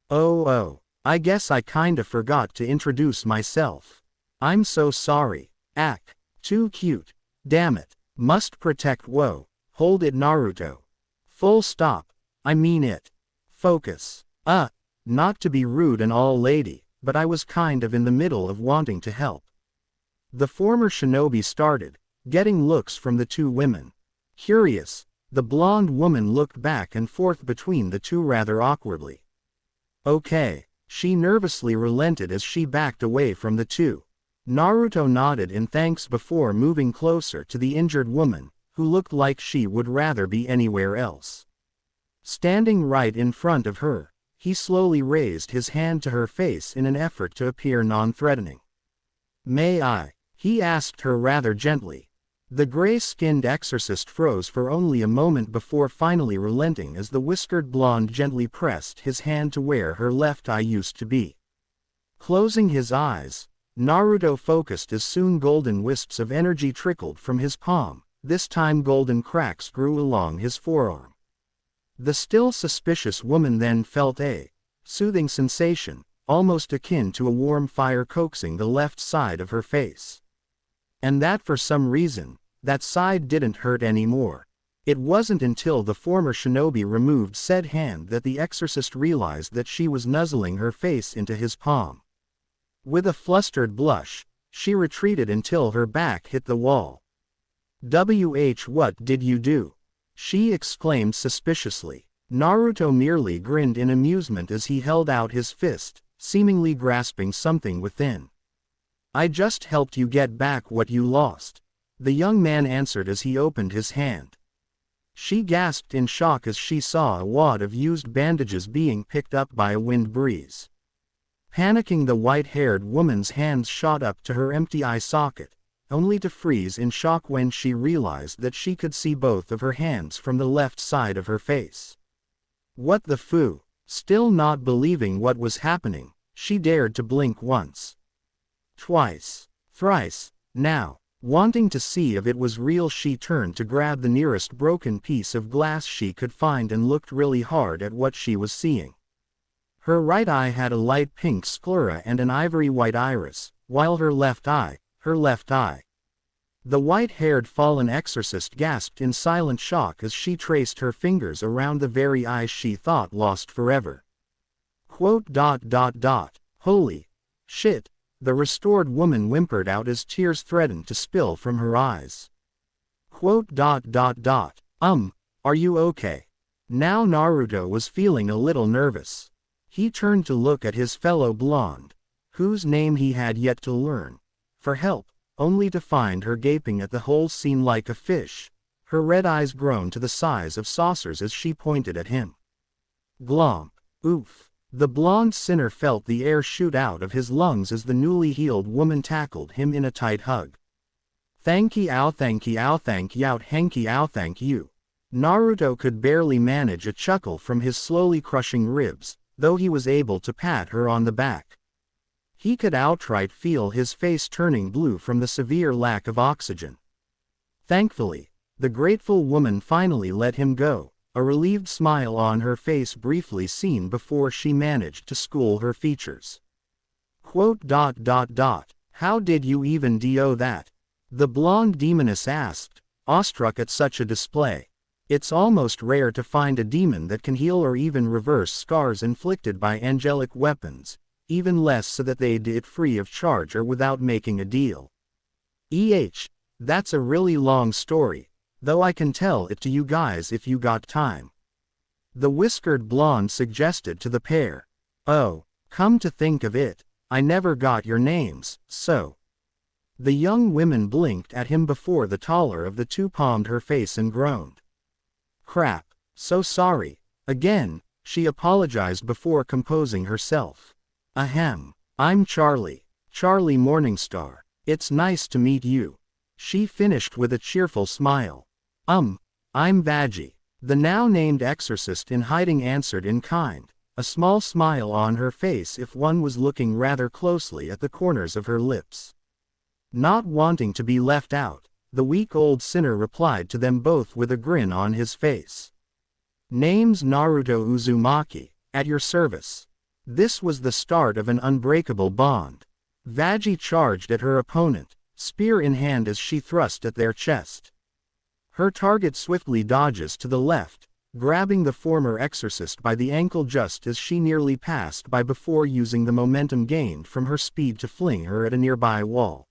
Oh, I guess I kinda forgot to introduce myself. I'm so sorry. Ack. Too cute. Damn it. Must protect whoa. Hold it Naruto. Full stop. I mean it. Focus. Not to be rude and all lady, but I was kind of in the middle of wanting to help. The former shinobi started, getting looks from the two women. Curious, the blonde woman looked back and forth between the two rather awkwardly. Okay, she nervously relented as she backed away from the two. Naruto nodded in thanks before moving closer to the injured woman, who looked like she would rather be anywhere else. Standing right in front of her, he slowly raised his hand to her face in an effort to appear non-threatening. May I? He asked her rather gently. The gray-skinned exorcist froze for only a moment before finally relenting as the whiskered blonde gently pressed his hand to where her left eye used to be. Closing his eyes, Naruto focused as soon golden wisps of energy trickled from his palm, this time golden cracks grew along his forearm. The still suspicious woman then felt a soothing sensation, almost akin to a warm fire coaxing the left side of her face. And that for some reason, that side didn't hurt anymore. It wasn't until the former shinobi removed said hand that the exorcist realized that she was nuzzling her face into his palm. With a flustered blush, she retreated until her back hit the wall. What did you do? She exclaimed suspiciously. Naruto merely grinned in amusement as he held out his fist, seemingly grasping something within. I just helped you get back what you lost, the young man answered as he opened his hand. She gasped in shock as she saw a wad of used bandages being picked up by a wind breeze. Panicking, the white-haired woman's hands shot up to her empty eye socket, only to freeze in shock when she realized that she could see both of her hands from the left side of her face. What the foo? Still not believing what was happening, she dared to blink once. Twice. Thrice. Now, wanting to see if it was real, she turned to grab the nearest broken piece of glass she could find and looked really hard at what she was seeing. Her right eye had a light pink sclera and an ivory white iris, while her left eye. The white-haired fallen exorcist gasped in silent shock as she traced her fingers around the very eyes she thought lost forever. Holy shit, the restored woman whimpered out as tears threatened to spill from her eyes. Are you okay? Now Naruto was feeling a little nervous. He turned to look at his fellow blonde, whose name he had yet to learn, for help, only to find her gaping at the whole scene like a fish, her red eyes grown to the size of saucers as she pointed at him. Glomp. Oof. The blonde sinner felt the air shoot out of his lungs as the newly healed woman tackled him in a tight hug. Thank you, thank you, thank you, hanky, thank you. Naruto could barely manage a chuckle from his slowly crushing ribs, though he was able to pat her on the back. He could outright feel his face turning blue from the severe lack of oxygen. Thankfully, the grateful woman finally let him go, a relieved smile on her face briefly seen before she managed to school her features. How did you even do that? The blonde demoness asked, awestruck at such a display. It's almost rare to find a demon that can heal or even reverse scars inflicted by angelic weapons, even less so that they did it free of charge or without making a deal. That's a really long story, though I can tell it to you guys if you got time. The whiskered blonde suggested to the pair. Oh, come to think of it, I never got your names, so. The young women blinked at him before the taller of the two palmed her face and groaned. Crap, so sorry. Again, she apologized before composing herself. Ahem, I'm Charlie Morningstar. It's nice to meet you. She finished with a cheerful smile. I'm Vaggie. The now named exorcist in hiding answered in kind, a small smile on her face if one was looking rather closely at the corners of her lips. Not wanting to be left out, the weak old sinner replied to them both with a grin on his face. Name's Naruto Uzumaki, at your service. This was the start of an unbreakable bond. Vaggie charged at her opponent, spear in hand as she thrust at their chest. Her target swiftly dodges to the left, grabbing the former exorcist by the ankle just as she nearly passed by before using the momentum gained from her speed to fling her at a nearby wall.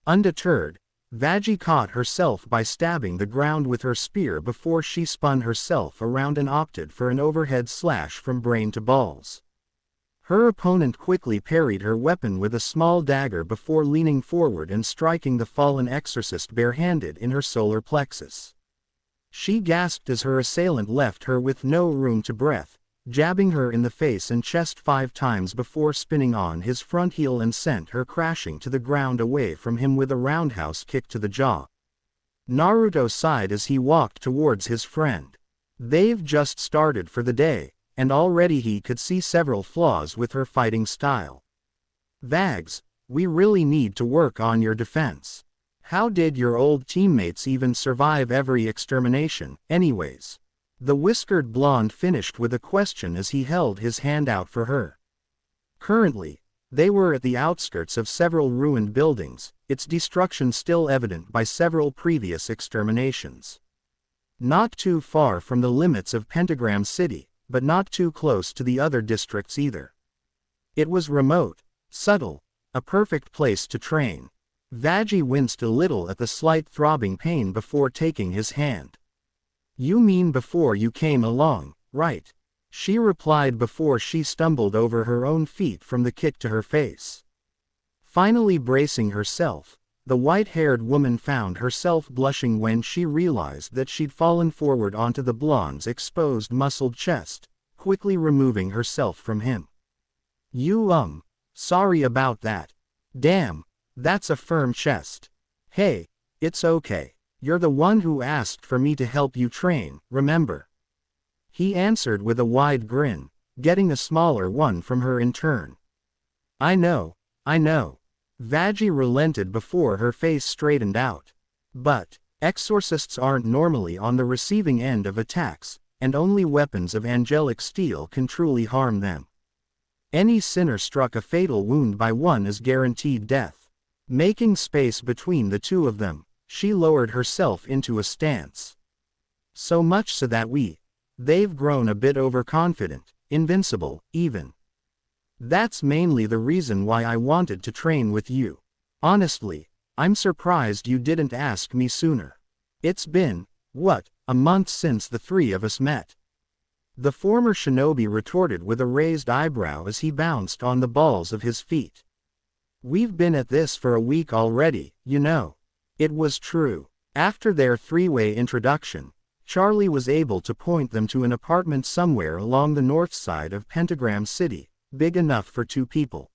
Undeterred, Vaggie caught herself by stabbing the ground with her spear before she spun herself around and opted for an overhead slash from brain to balls. Her opponent quickly parried her weapon with a small dagger before leaning forward and striking the fallen exorcist barehanded in her solar plexus. She gasped as her assailant left her with no room to breath, jabbing her in the face and chest 5 times before spinning on his front heel and sent her crashing to the ground away from him with a roundhouse kick to the jaw. Naruto sighed as he walked towards his friend. They've just started for the day, and already he could see several flaws with her fighting style. Vags, we really need to work on your defense. How did your old teammates even survive every extermination, anyways? The whiskered blonde finished with a question as he held his hand out for her. Currently, they were at the outskirts of several ruined buildings, its destruction still evident by several previous exterminations. Not too far from the limits of Pentagram City, but not too close to the other districts either. It was remote, subtle, a perfect place to train. Vaggie winced a little at the slight throbbing pain before taking his hand. You mean before you came along, right? She replied before she stumbled over her own feet from the kick to her face. Finally bracing herself, the white-haired woman found herself blushing when she realized that she'd fallen forward onto the blonde's exposed muscled chest, quickly removing herself from him. Sorry about that. Damn, that's a firm chest. Hey, it's okay. You're the one who asked for me to help you train, remember? He answered with a wide grin, getting a smaller one from her in turn. I know. Vaggie relented before her face straightened out. But, exorcists aren't normally on the receiving end of attacks, and only weapons of angelic steel can truly harm them. Any sinner struck a fatal wound by one is guaranteed death. Making space between the two of them, she lowered herself into a stance. So much so that they've grown a bit overconfident, invincible, even. That's mainly the reason why I wanted to train with you. Honestly, I'm surprised you didn't ask me sooner. It's been, a month since the three of us met. The former shinobi retorted with a raised eyebrow as he bounced on the balls of his feet. We've been at this for a week already, you know. It was true. After their three-way introduction, Charlie was able to point them to an apartment somewhere along the north side of Pentagram City, big enough for 2 people.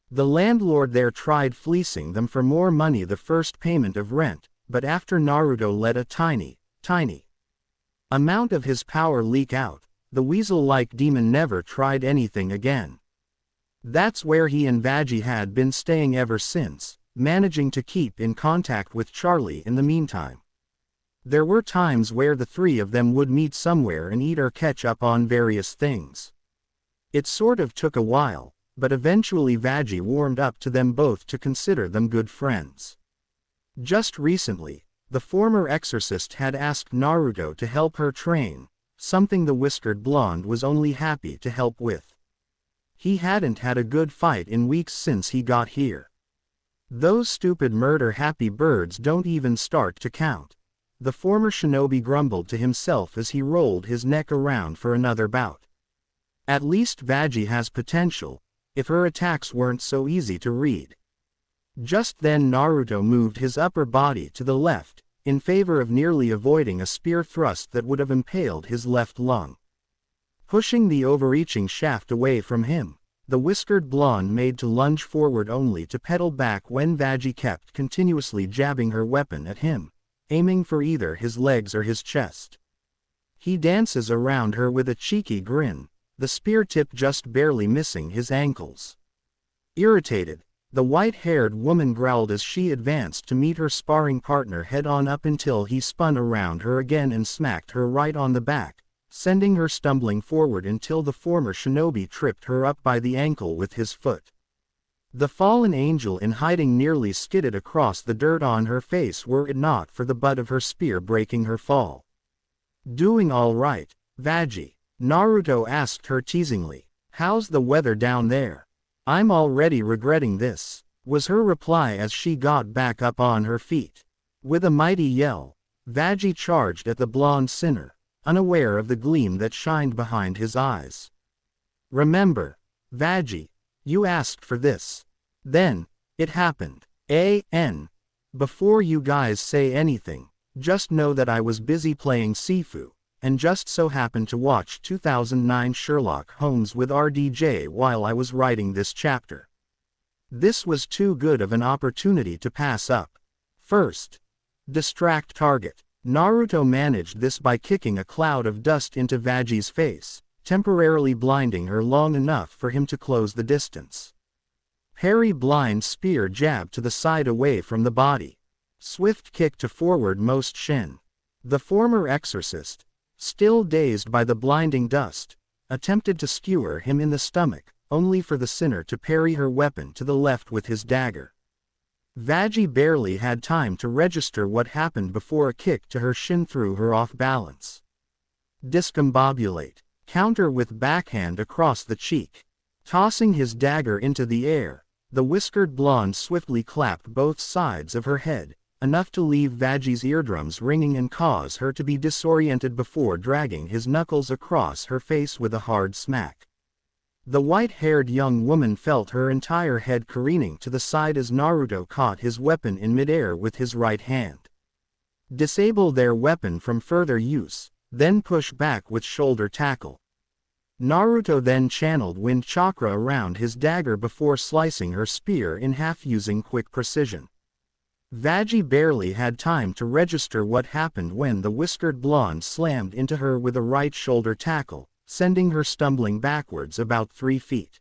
The landlord there tried fleecing them for more money the first payment of rent, but after Naruto let a tiny amount of his power leak out, the weasel-like demon never tried anything again. That's where he and Veggie had been staying ever since, managing to keep in contact with Charlie in the meantime. There were times where the 3 of them would meet somewhere and eat or catch up on various things. It sort of took a while, but eventually Veggie warmed up to them both to consider them good friends. Just recently, the former exorcist had asked Naruto to help her train, something the whiskered blonde was only happy to help with. He hadn't had a good fight in weeks since he got here. Those stupid murder-happy birds don't even start to count. The former shinobi grumbled to himself as he rolled his neck around for another bout. At least Veggie has potential, if her attacks weren't so easy to read. Just then Naruto moved his upper body to the left, in favor of nearly avoiding a spear thrust that would have impaled his left lung. Pushing the overreaching shaft away from him, the whiskered blonde made to lunge forward only to pedal back when Veggie kept continuously jabbing her weapon at him, aiming for either his legs or his chest. He dances around her with a cheeky grin, the spear tip just barely missing his ankles. Irritated, the white-haired woman growled as she advanced to meet her sparring partner head-on up until he spun around her again and smacked her right on the back, sending her stumbling forward until the former shinobi tripped her up by the ankle with his foot. The fallen angel in hiding nearly skidded across the dirt on her face were it not for the butt of her spear breaking her fall. "Doing all right, Veggie?" Naruto asked her teasingly. "How's the weather down there?" "I'm already regretting this," was her reply as she got back up on her feet. With a mighty yell, Veggie charged at the blonde sinner, unaware of the gleam that shined behind his eyes. "Remember, Veggie, you asked for this." Then, it happened. Before you guys say anything, just know that I was busy playing Sifu, and just so happened to watch 2009 Sherlock Holmes with RDJ while I was writing this chapter. This was too good of an opportunity to pass up. First, distract target. Naruto managed this by kicking a cloud of dust into Veggie's face, temporarily blinding her long enough for him to close the distance. Parry blind spear jab to the side away from the body. Swift kick to forward most shin. The former exorcist, still dazed by the blinding dust, attempted to skewer him in the stomach, only for the sinner to parry her weapon to the left with his dagger. Veggie barely had time to register what happened before a kick to her shin threw her off balance. Discombobulate. Counter with backhand across the cheek. Tossing his dagger into the air, the whiskered blonde swiftly clapped both sides of her head, enough to leave Veggie's eardrums ringing and cause her to be disoriented before dragging his knuckles across her face with a hard smack. The white-haired young woman felt her entire head careening to the side as Naruto caught his weapon in midair with his right hand. Disable their weapon from further use, then push back with shoulder tackle. Naruto then channeled wind chakra around his dagger before slicing her spear in half using quick precision. Veggie barely had time to register what happened when the whiskered blonde slammed into her with a right shoulder tackle, sending her stumbling backwards about 3 feet.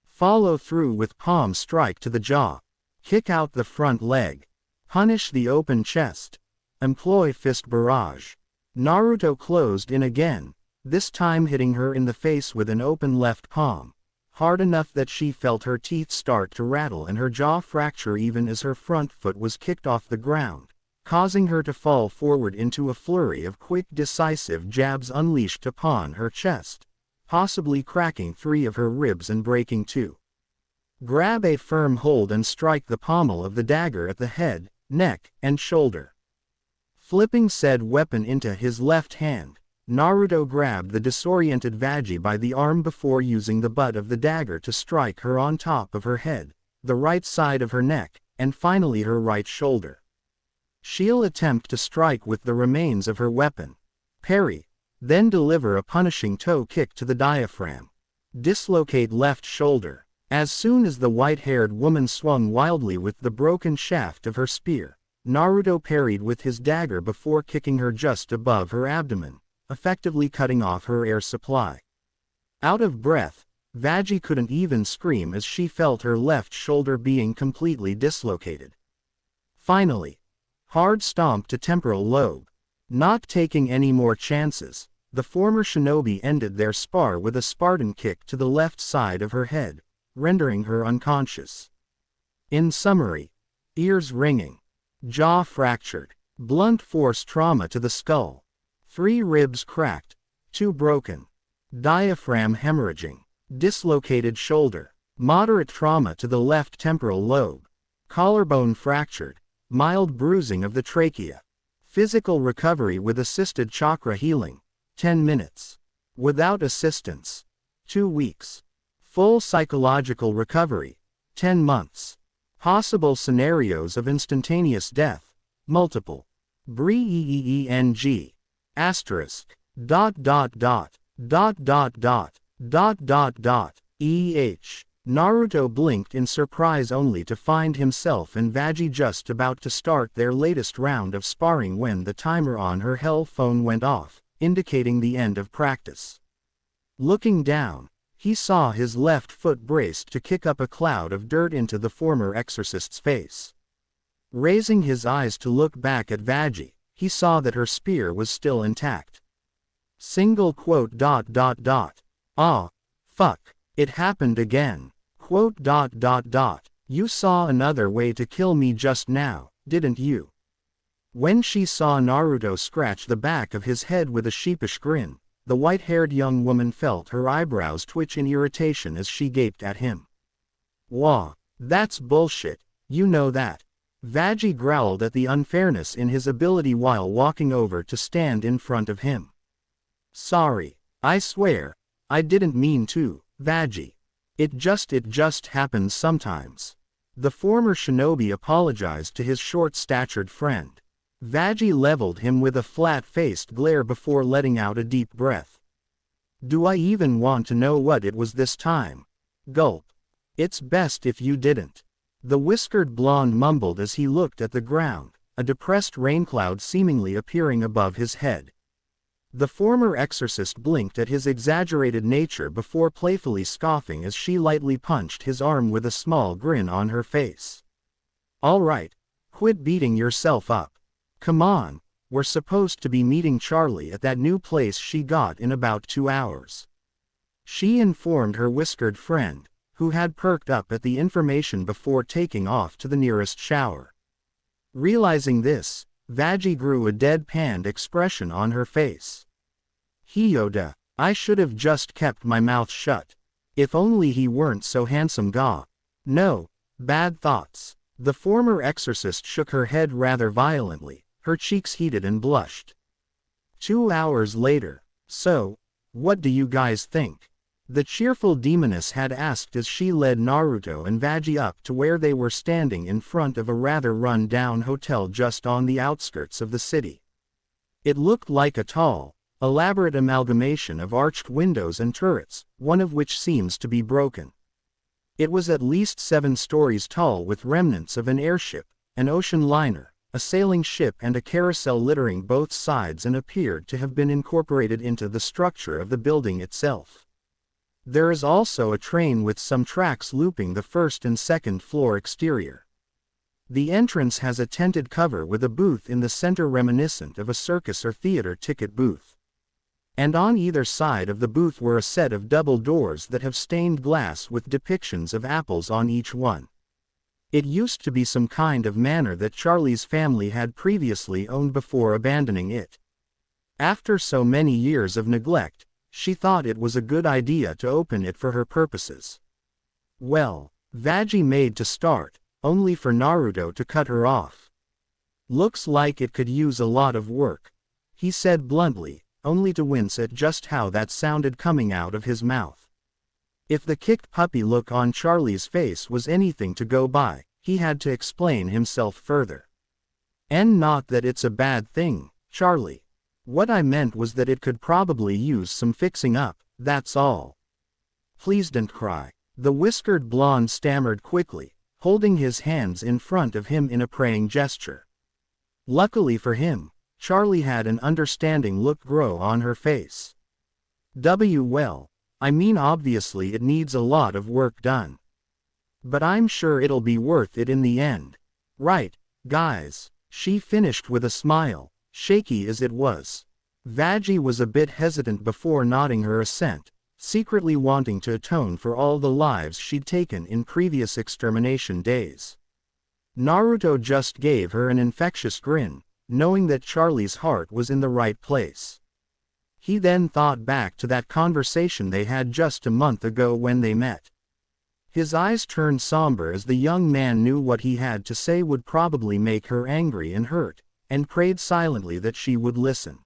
Follow through with palm strike to the jaw. Kick out the front leg. Punish the open chest. Employ fist barrage. Naruto closed in again, this time hitting her in the face with an open left palm, hard enough that she felt her teeth start to rattle and her jaw fracture even as her front foot was kicked off the ground, causing her to fall forward into a flurry of quick decisive jabs unleashed upon her chest, possibly cracking 3 of her ribs and breaking 2. Grab a firm hold and strike the pommel of the dagger at the head, neck, and shoulder. Flipping said weapon into his left hand, Naruto grabbed the disoriented Veggie by the arm before using the butt of the dagger to strike her on top of her head, the right side of her neck, and finally her right shoulder. She'll attempt to strike with the remains of her weapon. Parry. Then deliver a punishing toe kick to the diaphragm. Dislocate left shoulder. As soon as the white-haired woman swung wildly with the broken shaft of her spear, Naruto parried with his dagger before kicking her just above her abdomen, effectively cutting off her air supply. Out of breath, Veggie couldn't even scream as she felt her left shoulder being completely dislocated. Finally, hard stomp to temporal lobe. Not taking any more chances, the former shinobi ended their spar with a Spartan kick to the left side of her head, rendering her unconscious. In summary, ears ringing, jaw fractured, blunt force trauma to the skull, 3 ribs cracked, 2 broken, diaphragm hemorrhaging, dislocated shoulder, moderate trauma to the left temporal lobe, collarbone fractured, mild bruising of the trachea. Physical recovery with assisted chakra healing, 10 minutes. Without assistance, 2 weeks. Full psychological recovery, 10 months. Possible scenarios of instantaneous death, multiple. BREEENG. Asterisk. Naruto blinked in surprise only to find himself and Veggie just about to start their latest round of sparring when the timer on her hell phone went off, indicating the end of practice. Looking down, he saw his left foot braced to kick up a cloud of dirt into the former exorcist's face. Raising his eyes to look back at Veggie, he saw that her spear was still intact. "Ah, fuck. It happened again. You saw another way to kill me just now, didn't you?" When she saw Naruto scratch the back of his head with a sheepish grin, the white-haired young woman felt her eyebrows twitch in irritation as she gaped at him. "Wah, that's bullshit, you know that." Veggie growled at the unfairness in his ability while walking over to stand in front of him. "Sorry, I swear, I didn't mean to, Veggie. It just happens sometimes." The former shinobi apologized to his short-statured friend. Veggie leveled him with a flat-faced glare before letting out a deep breath. "Do I even want to know what it was this time?" Gulp. "It's best if you didn't." The whiskered blonde mumbled as he looked at the ground, a depressed raincloud seemingly appearing above his head. The former exorcist blinked at his exaggerated nature before playfully scoffing as she lightly punched his arm with a small grin on her face. "All right, quit beating yourself up. Come on, we're supposed to be meeting Charlie at that new place she got in about 2 hours." She informed her whiskered friend, who had perked up at the information before taking off to the nearest shower. Realizing this, Veggie grew a deadpanned expression on her face. "Hyoda, I should have just kept my mouth shut. If only he weren't so handsome ga. No, bad thoughts." The former exorcist shook her head rather violently, her cheeks heated and blushed. 2 hours later. "So, what do you guys think?" the cheerful demoness had asked as she led Naruto and Veggie up to where they were standing in front of a rather run-down hotel just on the outskirts of the city. It looked like a tall, elaborate amalgamation of arched windows and turrets, one of which seems to be broken. It was at least 7 stories tall with remnants of an airship, an ocean liner, a sailing ship and a carousel littering both sides and appeared to have been incorporated into the structure of the building itself. There is also a train with some tracks looping the first and second floor exterior. The entrance has a tented cover with a booth in the center reminiscent of a circus or theater ticket booth. And on either side of the booth were a set of double doors that have stained glass with depictions of apples on each one. It used to be some kind of manor that Charlie's family had previously owned before abandoning it. After so many years of neglect, she thought it was a good idea to open it for her purposes. Well, Veggie made to start, only for Naruto to cut her off. "Looks like it could use a lot of work," he said bluntly, only to wince at just how that sounded coming out of his mouth. If the kicked puppy look on Charlie's face was anything to go by, he had to explain himself further. And not that it's a bad thing, Charlie. What I meant was that it could probably use some fixing up, that's all. Please don't cry. The whiskered blonde stammered quickly, holding his hands in front of him in a praying gesture. Luckily for him, Charlie had an understanding look grow on her face. Well, I mean obviously it needs a lot of work done. But I'm sure it'll be worth it in the end. Right, guys, she finished with a smile, shaky as it was. Vaggie was a bit hesitant before nodding her assent, secretly wanting to atone for all the lives she'd taken in previous extermination days. Naruto just gave her an infectious grin, knowing that Charlie's heart was in the right place. He then thought back to that conversation they had just a month ago when they met. His eyes turned somber as the young man knew what he had to say would probably make her angry and hurt, and prayed silently that she would listen.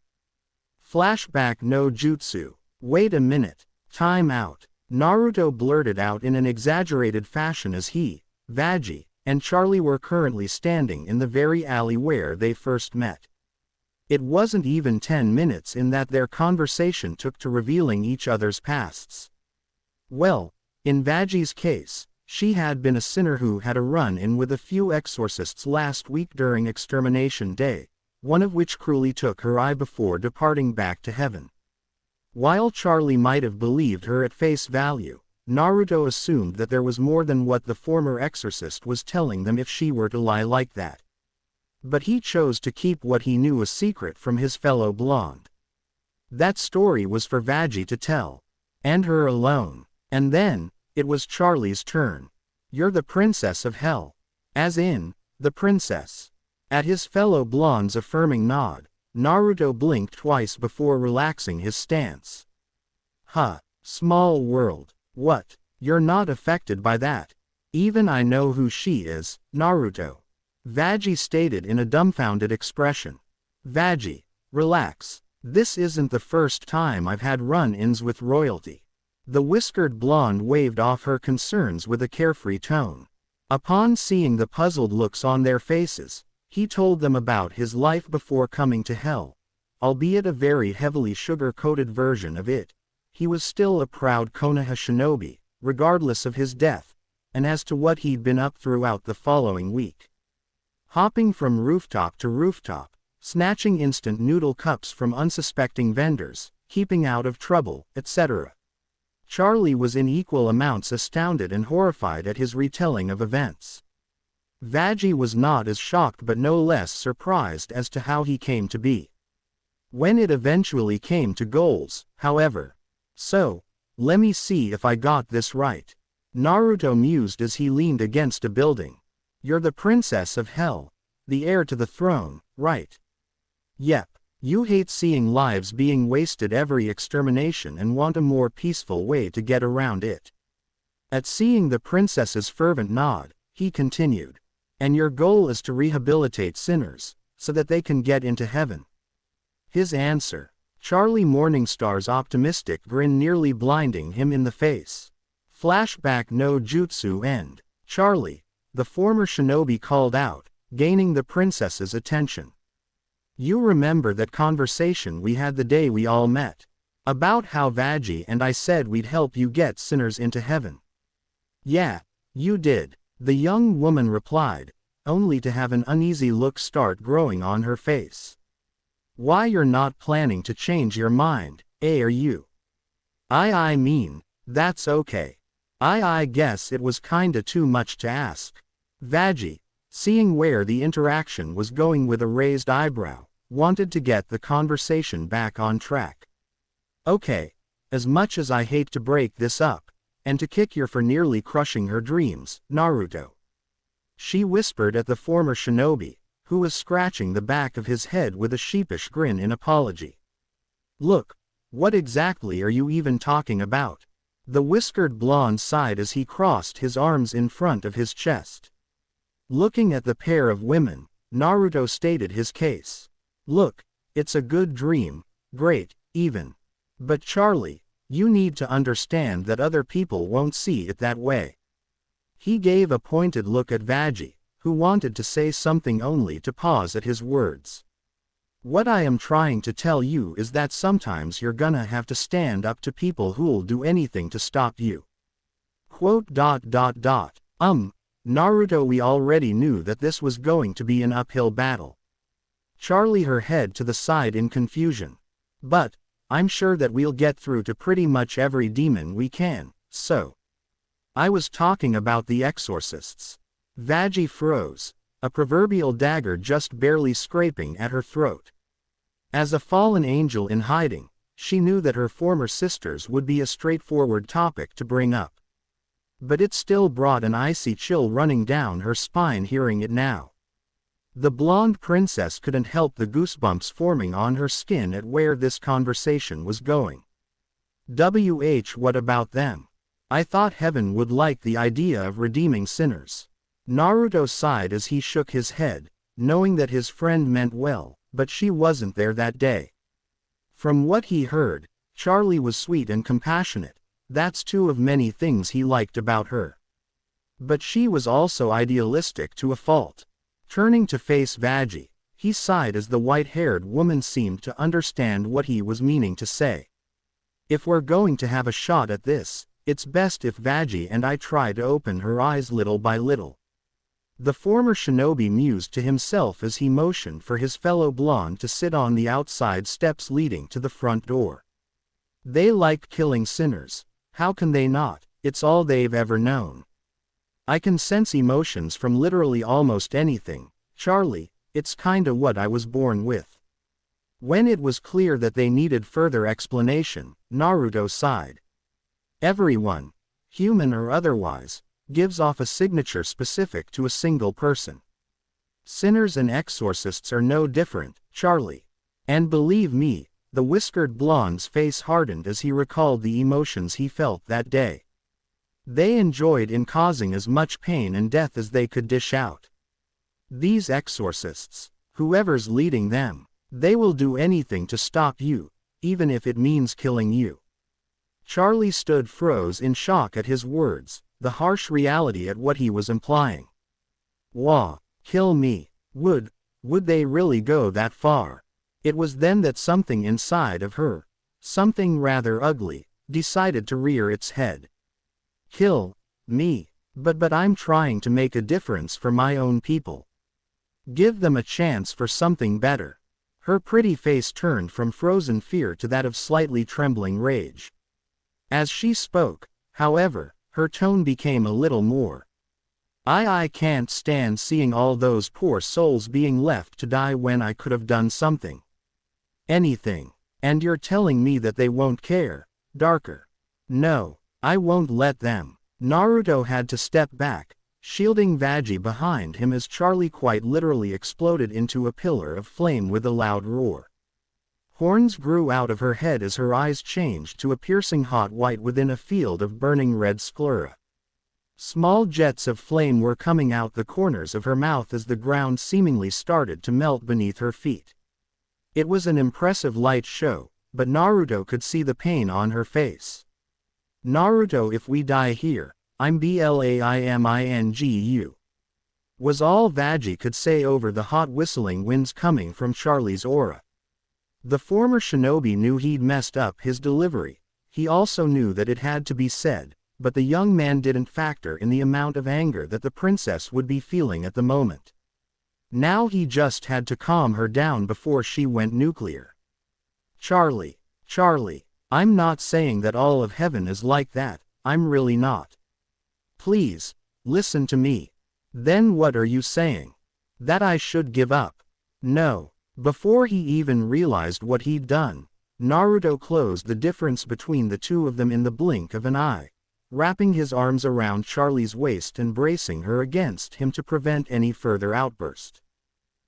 Flashback no jutsu. Wait a minute. Time out. Naruto blurted out in an exaggerated fashion as he, Vaggie, and Charlie were currently standing in the very alley where they first met. It wasn't even 10 minutes in that their conversation took to revealing each other's pasts. Well, in Vaggie's case, she had been a sinner who had a run-in with a few exorcists last week during Extermination Day, one of which cruelly took her eye before departing back to heaven. While Charlie might have believed her at face value, Naruto assumed that there was more than what the former exorcist was telling them if she were to lie like that. But he chose to keep what he knew a secret from his fellow blonde. That story was for Vaggie to tell. And her alone. And then, it was Charlie's turn. You're the princess of hell. As in, the princess. At his fellow blonde's affirming nod, Naruto blinked twice before relaxing his stance. Huh, small world. What? You're not affected by that. Even I know who she is, Naruto. Vaggie stated in a dumbfounded expression. Vaggie, relax. This isn't the first time I've had run-ins with royalty. The whiskered blonde waved off her concerns with a carefree tone. Upon seeing the puzzled looks on their faces, he told them about his life before coming to hell. Albeit a very heavily sugar-coated version of it, he was still a proud Konoha shinobi, regardless of his death, and as to what he'd been up throughout the following week. Hopping from rooftop to rooftop, snatching instant noodle cups from unsuspecting vendors, keeping out of trouble, etc. Charlie was in equal amounts astounded and horrified at his retelling of events. Vaggie was not as shocked but no less surprised as to how he came to be. When it eventually came to goals, however. So, let me see if I got this right. Naruto mused as he leaned against a building. You're the princess of hell. The heir to the throne, right? Yep. You hate seeing lives being wasted every extermination and want a more peaceful way to get around it. At seeing the princess's fervent nod, he continued. And your goal is to rehabilitate sinners, so that they can get into heaven. His answer. Charlie Morningstar's optimistic grin nearly blinding him in the face. Flashback no jutsu end. Charlie, the former shinobi called out, gaining the princess's attention. You remember that conversation we had the day we all met? About how Vaggie and I said we'd help you get sinners into heaven. Yeah, you did, the young woman replied, only to have an uneasy look start growing on her face. Why you're not planning to change your mind, are you? I mean, that's okay. I guess it was kinda too much to ask. Vaggie, seeing where the interaction was going with a raised eyebrow, wanted to get the conversation back on track. Okay, as much as I hate to break this up, and to kick you for nearly crushing her dreams, Naruto. She whispered at the former shinobi, who was scratching the back of his head with a sheepish grin in apology. Look, what exactly are you even talking about? The whiskered blonde sighed as he crossed his arms in front of his chest. Looking at the pair of women, Naruto stated his case. Look, it's a good dream, great, even. But Charlie, You need to understand that other people won't see it that way. He gave a pointed look at Veggie, who wanted to say something only to pause at his words. What I am trying to tell you is that sometimes you're gonna have to stand up to people who'll do anything to stop you. Quote. Naruto, we already knew that this was going to be an uphill battle. Charlie, her head to the side in confusion. But, I'm sure that we'll get through to pretty much every demon we can, so. I was talking about the exorcists. Veggie froze, a proverbial dagger just barely scraping at her throat. As a fallen angel in hiding, she knew that her former sisters would be a straightforward topic to bring up. But it still brought an icy chill running down her spine hearing it now. The blonde princess couldn't help the goosebumps forming on her skin at where this conversation was going. What about them? I thought heaven would like the idea of redeeming sinners. Naruto sighed as he shook his head, knowing that his friend meant well, but she wasn't there that day. From what he heard, Charlie was sweet and compassionate. That's two of many things he liked about her. But she was also idealistic to a fault. Turning to face Veggie, he sighed as the white-haired woman seemed to understand what he was meaning to say. If we're going to have a shot at this, it's best if Veggie and I try to open her eyes little by little. The former shinobi mused to himself as he motioned for his fellow blonde to sit on the outside steps leading to the front door. They like killing sinners. How can they not? It's all they've ever known. I can sense emotions from literally almost anything, Charlie, it's kinda what I was born with. When it was clear that they needed further explanation, Naruto sighed. Everyone, human or otherwise, gives off a signature specific to a single person. Sinners and exorcists are no different, Charlie. And believe me, the whiskered blonde's face hardened as he recalled the emotions he felt that day. They enjoyed in causing as much pain and death as they could dish out. These exorcists, whoever's leading them, they will do anything to stop you, even if it means killing you. Charlie stood froze in shock at his words, the harsh reality at what he was implying. Wah, kill me, would they really go that far? It was then that something inside of her, something rather ugly, decided to rear its head. Kill me, but I'm trying to make a difference for my own people. Give them a chance for something better. Her pretty face turned from frozen fear to that of slightly trembling rage. As she spoke, however, her tone became a little more. I can't stand seeing all those poor souls being left to die when I could have done something. Anything. And you're telling me that they won't care? Darker. No, I won't let them. Naruto had to step back, shielding Veggie behind him as Charlie quite literally exploded into a pillar of flame with a loud roar. Horns grew out of her head as her eyes changed to a piercing hot white within a field of burning red sclera. Small jets of flame were coming out the corners of her mouth as the ground seemingly started to melt beneath her feet. It was an impressive light show, but Naruto could see the pain on her face. Naruto, if we die here, I'm blaming. Was all Veggie could say over the hot whistling winds coming from Charlie's aura. The former shinobi knew he'd messed up his delivery. He also knew that it had to be said, but the young man didn't factor in the amount of anger that the princess would be feeling at the moment. Now he just had to calm her down before she went nuclear. Charlie, I'm not saying that all of heaven is like that, I'm really not. Please, listen to me. Then what are you saying? That I should give up? No. Before he even realized what he'd done, Naruto closed the difference between the two of them in the blink of an eye, wrapping his arms around Charlie's waist and bracing her against him to prevent any further outburst.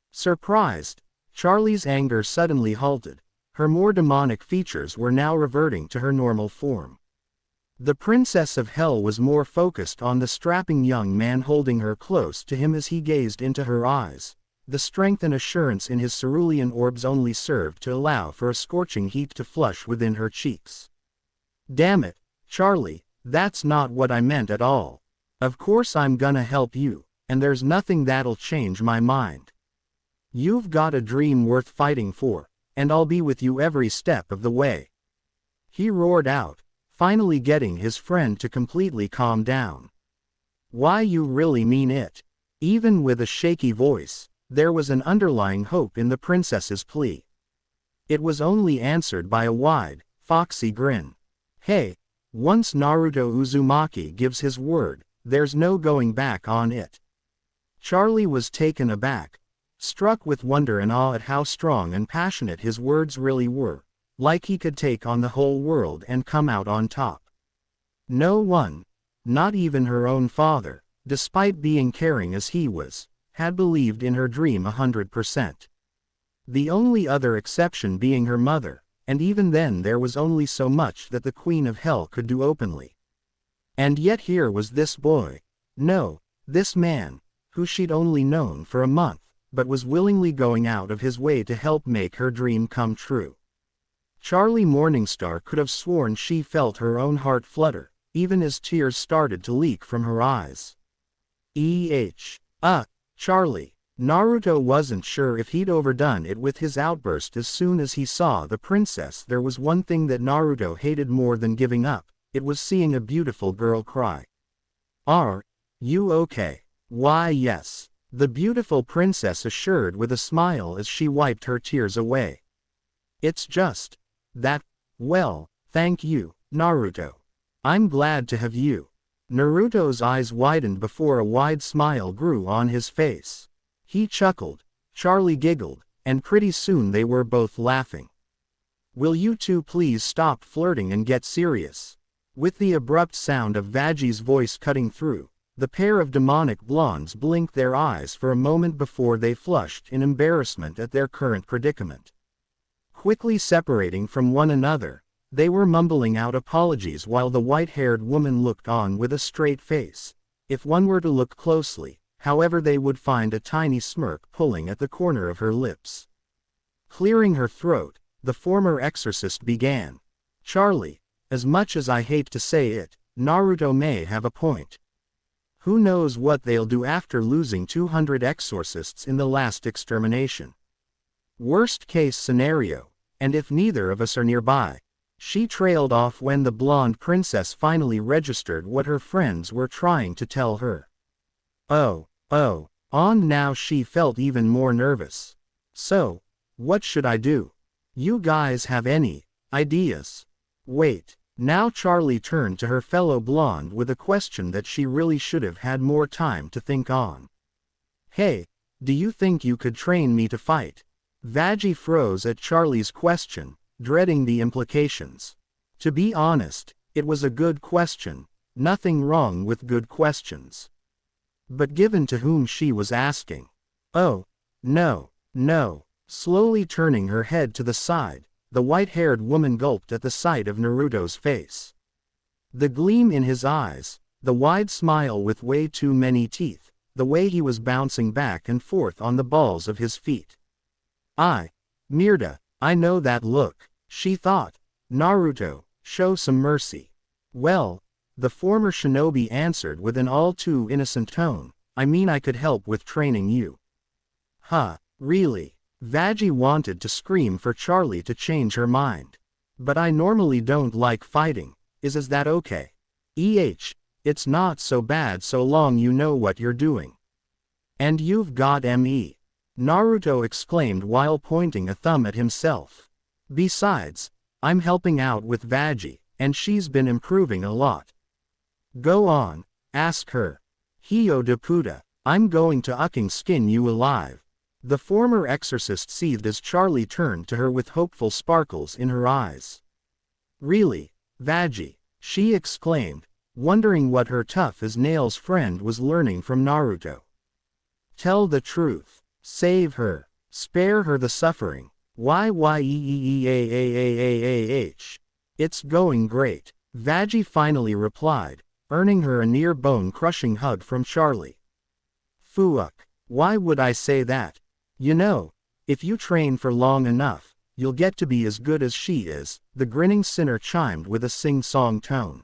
Surprised, Charlie's anger suddenly halted. Her more demonic features were now reverting to her normal form. The Princess of Hell was more focused on the strapping young man holding her close to him as he gazed into her eyes. The strength and assurance in his cerulean orbs only served to allow for a scorching heat to flush within her cheeks. Damn it, Charlie, that's not what I meant at all. Of course I'm gonna help you, and there's nothing that'll change my mind. You've got a dream worth fighting for, and I'll be with you every step of the way." He roared out, finally getting his friend to completely calm down. "Why, you really mean it?" Even with a shaky voice, there was an underlying hope in the princess's plea. It was only answered by a wide, foxy grin. "Hey, once Naruto Uzumaki gives his word, there's no going back on it." Charlie was taken aback, struck with wonder and awe at how strong and passionate his words really were, like he could take on the whole world and come out on top. No one, not even her own father, despite being caring as he was, had believed in her dream 100%. The only other exception being her mother, and even then there was only so much that the Queen of Hell could do openly. And yet here was this boy, no, this man, who she'd only known for a month, but was willingly going out of his way to help make her dream come true. Charlie Morningstar could have sworn she felt her own heart flutter, even as tears started to leak from her eyes. Charlie. Naruto wasn't sure if he'd overdone it with his outburst as soon as he saw the princess. There was one thing that Naruto hated more than giving up, it was seeing a beautiful girl cry. "Are you okay?" "Why, yes," the beautiful princess assured with a smile as she wiped her tears away. "It's just that, well, thank you, Naruto. I'm glad to have you." Naruto's eyes widened before a wide smile grew on his face. He chuckled, Charlie giggled, and pretty soon they were both laughing. "Will you two please stop flirting and get serious?" With the abrupt sound of Vaji's voice cutting through, the pair of demonic blondes blinked their eyes for a moment before they flushed in embarrassment at their current predicament. Quickly separating from one another, they were mumbling out apologies while the white-haired woman looked on with a straight face. If one were to look closely, however, they would find a tiny smirk pulling at the corner of her lips. Clearing her throat, the former exorcist began. "Charlie, as much as I hate to say it, Naruto may have a point. Who knows what they'll do after losing 200 exorcists in the last extermination? Worst case scenario, and if neither of us are nearby." She trailed off when the blonde princess finally registered what her friends were trying to tell her. Now she felt even more nervous. "So, what should I do? You guys have any ideas?" "Wait." Now Charlie turned to her fellow blonde with a question that she really should have had more time to think on. "Hey, do you think you could train me to fight?" Vaji froze at Charlie's question, dreading the implications. To be honest, it was a good question, nothing wrong with good questions. But given to whom she was asking. "Oh, no. Slowly turning her head to the side, the white-haired woman gulped at the sight of Naruto's face. The gleam in his eyes, the wide smile with way too many teeth, the way he was bouncing back and forth on the balls of his feet. Mirda, I know that look," she thought. "Naruto, show some mercy." "Well," the former shinobi answered with an all too innocent tone, "I mean I could help with training you." Really?" Vaji wanted to scream for Charlie to change her mind. "But I normally don't like fighting, is that okay?" It's not so bad so long you know what you're doing." "And you've got me," Naruto exclaimed while pointing a thumb at himself. "Besides, I'm helping out with Vaji, and she's been improving a lot." "Go on, ask her." "Hio de puta, I'm going to fucking skin you alive." The former exorcist seethed as Charlie turned to her with hopeful sparkles in her eyes. "Really, Vaji?" she exclaimed, wondering what her tough-as-nails friend was learning from Naruto. "Tell the truth. Save her. Spare her the suffering." "It's going great," Vaji finally replied, earning her a near bone-crushing hug from Charlie. "Fuck. Why would I say that? You know, if you train for long enough, you'll get to be as good as she is, the grinning sinner chimed with a sing-song tone.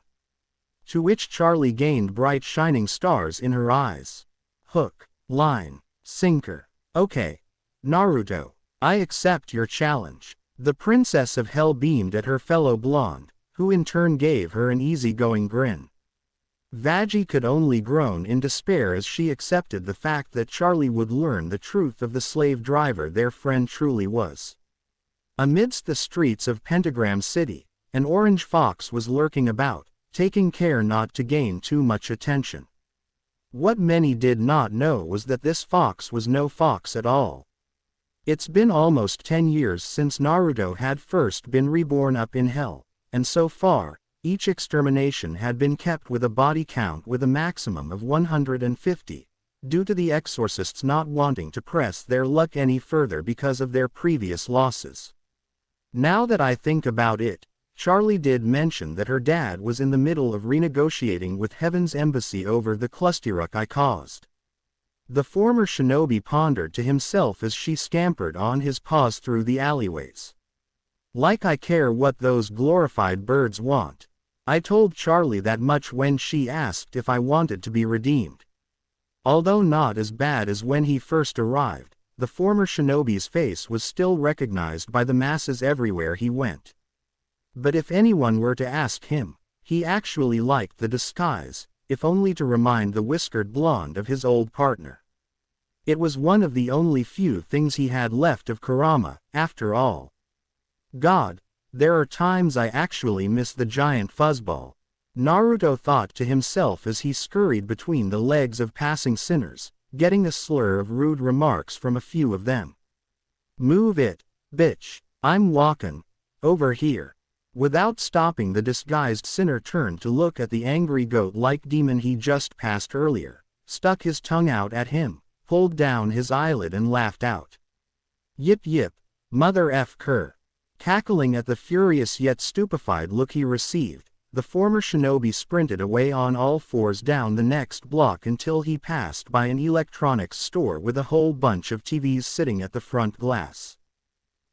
To which Charlie gained bright shining stars in her eyes. Hook, line, sinker. Okay, Naruto, I accept your challenge. The Princess of Hell beamed at her fellow blonde, who in turn gave her an easygoing grin. Veggie could only groan in despair as she accepted the fact that Charlie would learn the truth of the slave driver their friend truly was. Amidst the streets of Pentagram City, an orange fox was lurking about, taking care not to gain too much attention. What many did not know was that this fox was no fox at all. It's been almost 10 years since Naruto had first been reborn up in hell, and so far, each extermination had been kept with a body count with a maximum of 150, due to the exorcists not wanting to press their luck any further because of their previous losses. Now that I think about it, Charlie did mention that her dad was in the middle of renegotiating with Heaven's Embassy over the clusterfuck I caused. The former shinobi pondered to himself as she scampered on his paws through the alleyways. Like I care what those glorified birds want. I told Charlie that much when she asked if I wanted to be redeemed. Although not as bad as when he first arrived, the former shinobi's face was still recognized by the masses everywhere he went. But if anyone were to ask him, he actually liked the disguise, if only to remind the whiskered blonde of his old partner. It was one of the only few things he had left of Kurama, after all. God, there are times I actually miss the giant fuzzball, Naruto thought to himself as he scurried between the legs of passing sinners, getting a slur of rude remarks from a few of them. Move it, bitch, I'm walkin' over here. Without stopping, the disguised sinner turned to look at the angry goat-like demon he just passed earlier, stuck his tongue out at him, pulled down his eyelid and laughed out. Yip yip, mother F. cur. Cackling at the furious yet stupefied look he received, the former shinobi sprinted away on all fours down the next block until he passed by an electronics store with a whole bunch of TVs sitting at the front glass.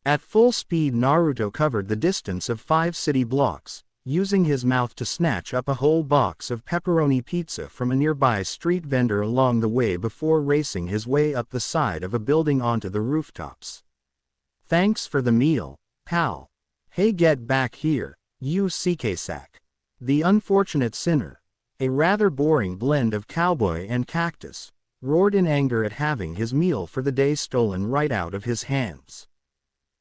At full speed, Naruto covered the distance of 5 city blocks, using his mouth to snatch up a whole box of pepperoni pizza from a nearby street vendor along the way before racing his way up the side of a building onto the rooftops. Thanks for the meal, pal. Hey, get back here, you CK-sack. The unfortunate sinner, a rather boring blend of cowboy and cactus, roared in anger at having his meal for the day stolen right out of his hands.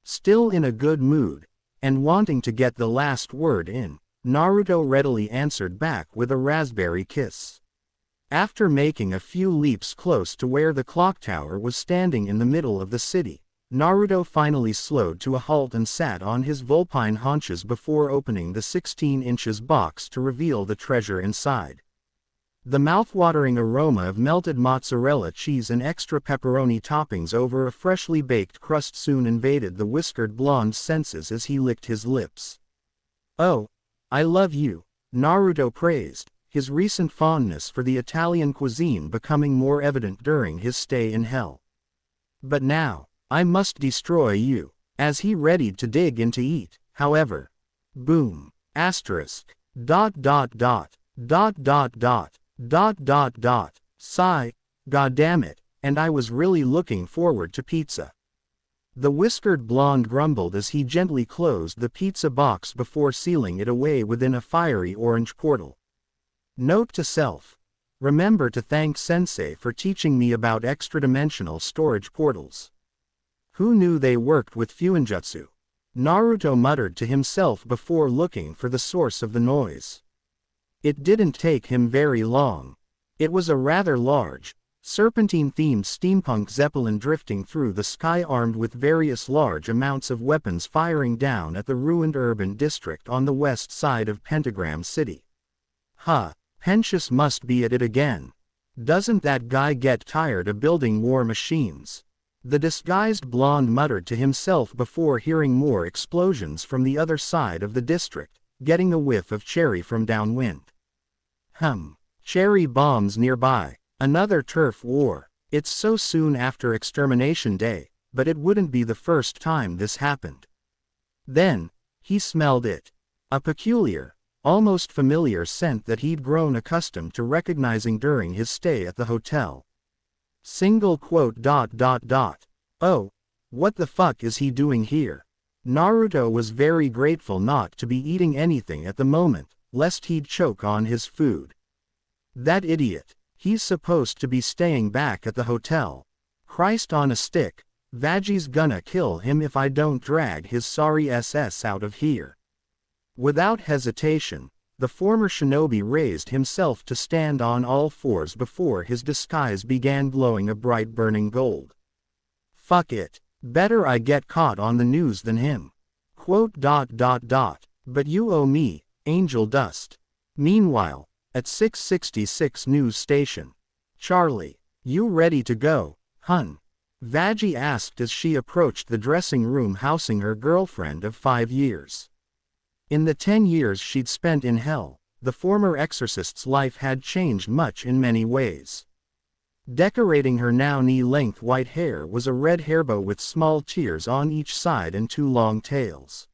Still in a good mood, and wanting to get the last word in, Naruto readily answered back with a raspberry kiss. After making a few leaps close to where the clock tower was standing in the middle of the city, Naruto finally slowed to a halt and sat on his vulpine haunches before opening the 16-inch box to reveal the treasure inside. The mouth-watering aroma of melted mozzarella cheese and extra pepperoni toppings over a freshly baked crust soon invaded the whiskered blonde's senses as he licked his lips. Oh, I love you, Naruto praised, his recent fondness for the Italian cuisine becoming more evident during his stay in hell. But now, I must destroy you, as he readied to dig in to eat, however. Boom, asterisk, dot dot dot, dot dot dot. Dot dot dot, sigh, goddammit, and I was really looking forward to pizza. The whiskered blonde grumbled as he gently closed the pizza box before sealing it away within a fiery orange portal. Note to self: remember to thank Sensei for teaching me about extra-dimensional storage portals. Who knew they worked with Fuinjutsu? Naruto muttered to himself before looking for the source of the noise. It didn't take him very long. It was a rather large, serpentine-themed steampunk zeppelin drifting through the sky armed with various large amounts of weapons firing down at the ruined urban district on the west side of Pentagram City. Huh, Pentious must be at it again. Doesn't that guy get tired of building war machines? The disguised blonde muttered to himself before hearing more explosions from the other side of the district, getting a whiff of cherry from downwind. Cherry bombs nearby. Another turf war. It's so soon after Extermination Day, but it wouldn't be the first time this happened. Then, he smelled it. A peculiar, almost familiar scent that he'd grown accustomed to recognizing during his stay at the hotel. Oh, what the fuck is he doing here? Naruto was very grateful not to be eating anything at the moment, lest he'd choke on his food. That idiot, he's supposed to be staying back at the hotel. Christ on a stick, Vaji's gonna kill him if I don't drag his sorry SS out of here. Without hesitation, the former shinobi raised himself to stand on all fours before his disguise began glowing a bright burning gold. Fuck it. Better I get caught on the news than him. But you owe me, angel dust. Meanwhile, at 666 news station. Charlie, you ready to go, hun? Vaji asked as she approached the dressing room housing her girlfriend of 5 years. In the 10 years she'd spent in hell, the former exorcist's life had changed much in many ways. Decorating her now knee-length white hair was a red hairbow with small tears on each side and 2 long tails.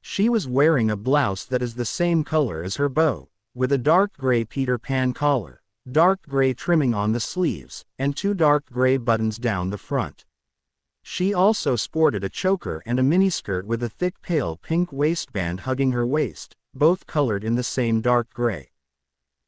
She was wearing a blouse that is the same color as her bow, with a dark gray Peter Pan collar, dark gray trimming on the sleeves, and 2 dark gray buttons down the front. She also sported a choker and a miniskirt with a thick pale pink waistband hugging her waist, both colored in the same dark gray.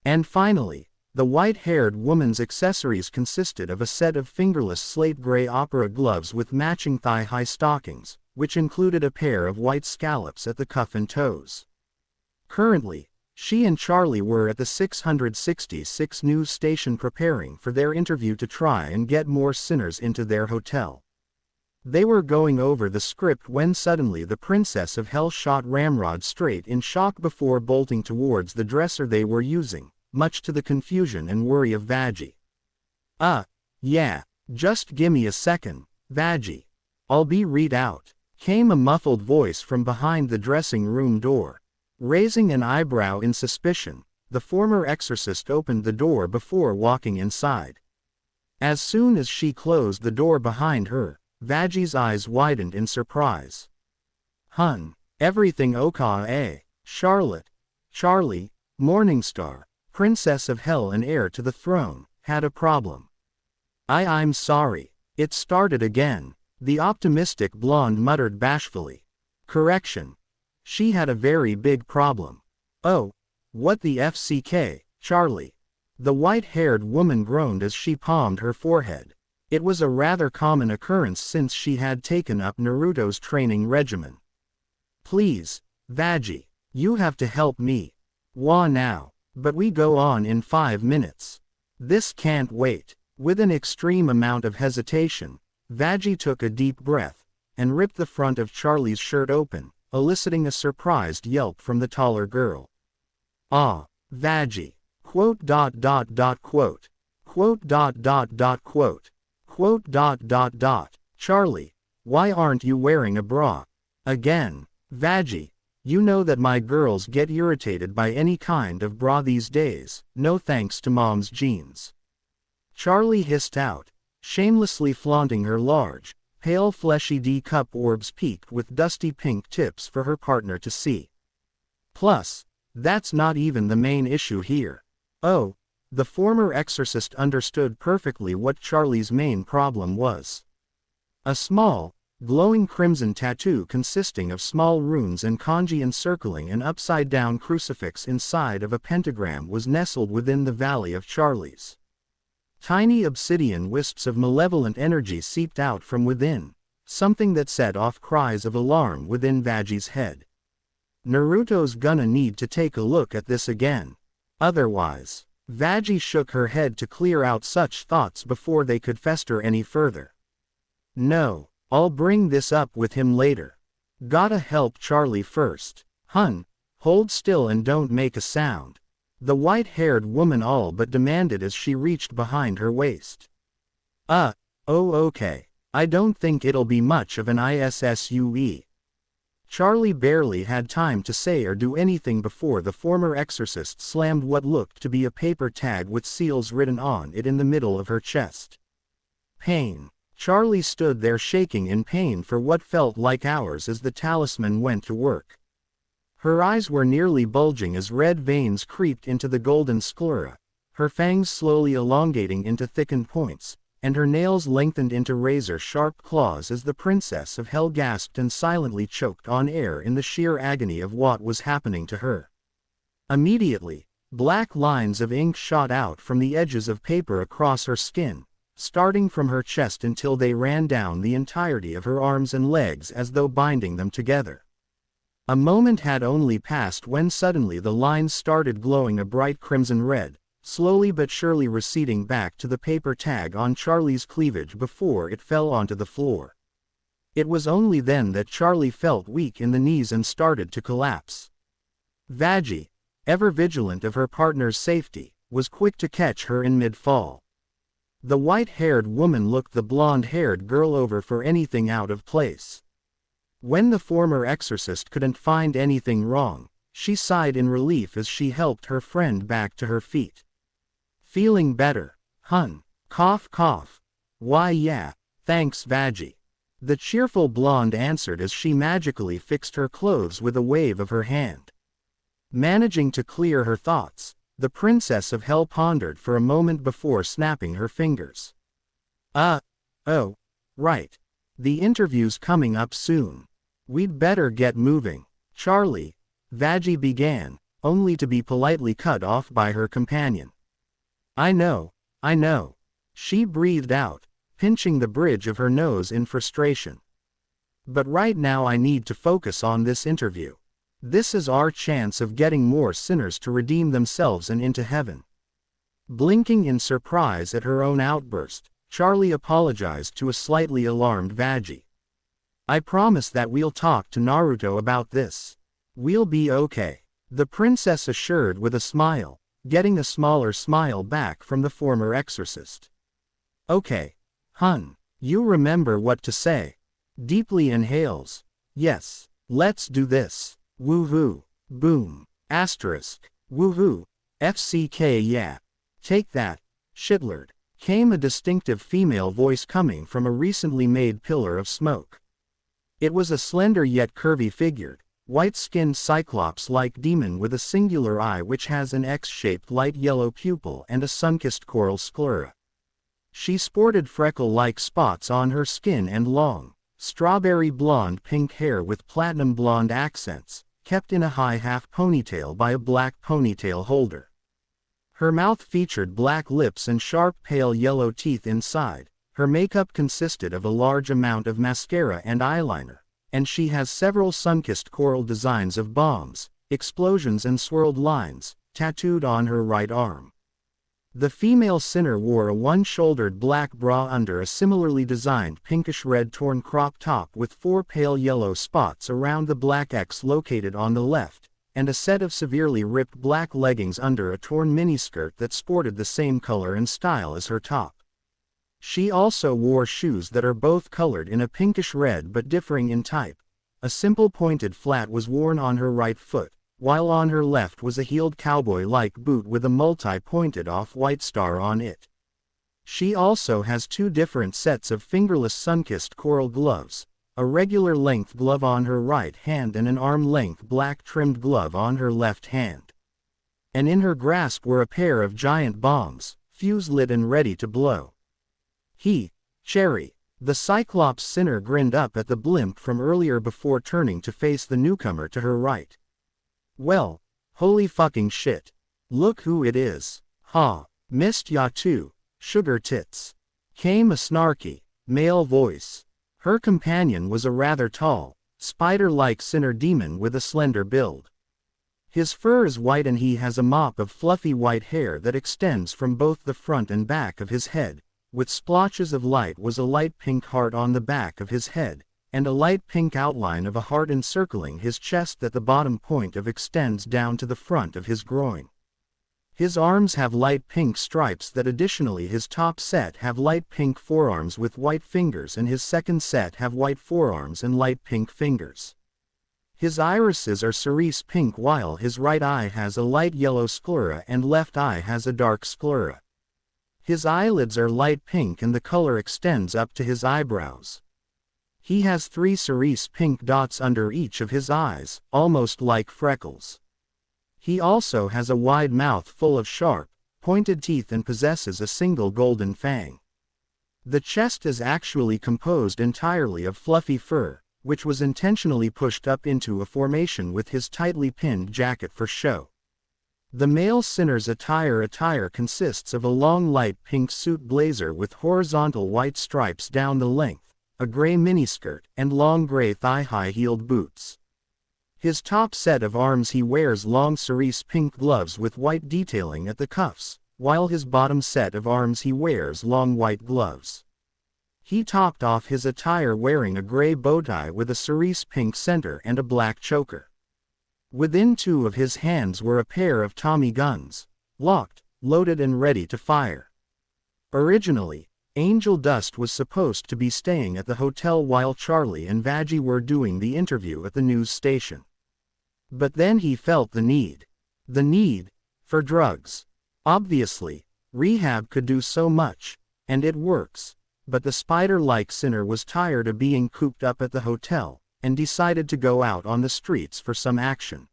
And finally, the white-haired woman's accessories consisted of a set of fingerless slate gray opera gloves with matching thigh-high stockings, which included a pair of white scallops at the cuff and toes. Currently, she and Charlie were at the 666 news station preparing for their interview to try and get more sinners into their hotel. They were going over the script when suddenly the Princess of Hell shot Ramrod straight in shock before bolting towards the dresser they were using, much to the confusion and worry of Vaji. Yeah, just gimme a second, Vaji. I'll be read out, came a muffled voice from behind the dressing room door. Raising an eyebrow in suspicion, the former exorcist opened the door before walking inside. As soon as she closed the door behind her, Vaji's eyes widened in surprise. Hun, everything okay? Charlotte, Charlie, Morningstar, Princess of Hell and heir to the throne, had a problem. I'm sorry, it started again, the optimistic blonde muttered bashfully. Correction. She had a very big problem. Oh, what the FCK, Charlie? The white-haired woman groaned as she palmed her forehead. It was a rather common occurrence since she had taken up Naruto's training regimen. Please, Vaji, you have to help me. Wah now, but we go on in 5 minutes. This can't wait. With an extreme amount of hesitation, Vaji took a deep breath, and ripped the front of Charlie's shirt open, eliciting a surprised yelp from the taller girl. Ah, Vaji. Charlie, why aren't you wearing a bra? Again, Vaji, you know that my girls get irritated by any kind of bra these days, no thanks to mom's jeans. Charlie hissed out, shamelessly flaunting her large, pale fleshy D-cup orbs peaked with dusty pink tips for her partner to see. Plus, that's not even the main issue here. Oh, the former exorcist understood perfectly what Charlie's main problem was. A small, glowing crimson tattoo consisting of small runes and kanji encircling an upside-down crucifix inside of a pentagram was nestled within the valley of Charlie's. Tiny obsidian wisps of malevolent energy seeped out from within, something that set off cries of alarm within Vaji's head. Naruto's gonna need to take a look at this again. Otherwise, Vaji shook her head to clear out such thoughts before they could fester any further. No, I'll bring this up with him later. Gotta help Charlie first. Hun, hold still and don't make a sound. The white-haired woman all but demanded as she reached behind her waist. Oh okay, I don't think it'll be much of an ISSUE. Charlie barely had time to say or do anything before the former exorcist slammed what looked to be a paper tag with seals written on it in the middle of her chest. Pain. Charlie stood there shaking in pain for what felt like hours as the talisman went to work. Her eyes were nearly bulging as red veins creeped into the golden sclera, her fangs slowly elongating into thickened points, and her nails lengthened into razor-sharp claws as the Princess of Hell gasped and silently choked on air in the sheer agony of what was happening to her. Immediately, black lines of ink shot out from the edges of paper across her skin, starting from her chest until they ran down the entirety of her arms and legs as though binding them together. A moment had only passed when suddenly the lines started glowing a bright crimson red, slowly but surely receding back to the paper tag on Charlie's cleavage before it fell onto the floor. It was only then that Charlie felt weak in the knees and started to collapse. Vaggie, ever vigilant of her partner's safety, was quick to catch her in mid-fall. The white-haired woman looked the blonde-haired girl over for anything out of place. When the former exorcist couldn't find anything wrong, she sighed in relief as she helped her friend back to her feet. "Feeling better, hun? Cough cough. Why yeah, thanks Vaggie." The cheerful blonde answered as she magically fixed her clothes with a wave of her hand. Managing to clear her thoughts, the Princess of Hell pondered for a moment before snapping her fingers. Oh, right. The interview's coming up soon. We'd better get moving, Charlie, Vaggie began, only to be politely cut off by her companion. I know, she breathed out, pinching the bridge of her nose in frustration. But right now I need to focus on this interview. This is our chance of getting more sinners to redeem themselves and into heaven. Blinking in surprise at her own outburst, Charlie apologized to a slightly alarmed Vaggie. I promise that we'll talk to Naruto about this. We'll be okay, the princess assured with a smile, getting a smaller smile back from the former exorcist. Okay, hun, you remember what to say. Deeply inhales. Yes, let's do this. Woohoo, boom, asterisk, woohoo, FCK yeah. Take that, shitlord, came a distinctive female voice coming from a recently made pillar of smoke. It was a slender yet curvy-figured, white-skinned cyclops-like demon with a singular eye which has an X-shaped light yellow pupil and a sun-kissed coral sclera. She sported freckle-like spots on her skin and long, strawberry blonde pink hair with platinum blonde accents, kept in a high half ponytail by a black ponytail holder. Her mouth featured black lips and sharp pale yellow teeth inside. Her makeup consisted of a large amount of mascara and eyeliner, and she has several sun-kissed coral designs of bombs, explosions and swirled lines, tattooed on her right arm. The female sinner wore a one-shouldered black bra under a similarly designed pinkish-red torn crop top with 4 pale yellow spots around the black X located on the left, and a set of severely ripped black leggings under a torn miniskirt that sported the same color and style as her top. She also wore shoes that are both colored in a pinkish red but differing in type. A simple pointed flat was worn on her right foot, while on her left was a heeled cowboy-like boot with a multi-pointed off-white star on it. She also has 2 different sets of fingerless sun-kissed coral gloves, a regular-length glove on her right hand and an arm-length black-trimmed glove on her left hand. And in her grasp were a pair of giant bombs, fuse-lit and ready to blow. Cherry, the Cyclops sinner grinned up at the blimp from earlier before turning to face the newcomer to her right. Well, holy fucking shit. Look who it is. Ha, missed ya too, sugar tits. Came a snarky, male voice. Her companion was a rather tall, spider-like sinner demon with a slender build. His fur is white and he has a mop of fluffy white hair that extends from both the front and back of his head. With splotches of light was a light pink heart on the back of his head, and a light pink outline of a heart encircling his chest that the bottom point of extends down to the front of his groin. His arms have light pink stripes that additionally his top set have light pink forearms with white fingers and his second set have white forearms and light pink fingers. His irises are cerise pink while his right eye has a light yellow sclera and left eye has a dark sclera. His eyelids are light pink and the color extends up to his eyebrows. He has 3 cerise pink dots under each of his eyes, almost like freckles. He also has a wide mouth full of sharp, pointed teeth and possesses a single golden fang. The chest is actually composed entirely of fluffy fur, which was intentionally pushed up into a formation with his tightly pinned jacket for show. The male sinner's attire consists of a long light pink suit blazer with horizontal white stripes down the length, a gray miniskirt, and long gray thigh-high heeled boots. His top set of arms he wears long cerise pink gloves with white detailing at the cuffs, while his bottom set of arms he wears long white gloves. He topped off his attire wearing a gray bow tie with a cerise pink center and a black choker. Within 2 of his hands were a pair of Tommy guns, locked, loaded and ready to fire. Originally, Angel Dust was supposed to be staying at the hotel while Charlie and Vaggie were doing the interview at the news station. But then he felt the need for drugs. Obviously, rehab could do so much, and it works, but the spider-like sinner was tired of being cooped up at the hotel, and decided to go out on the streets for some action.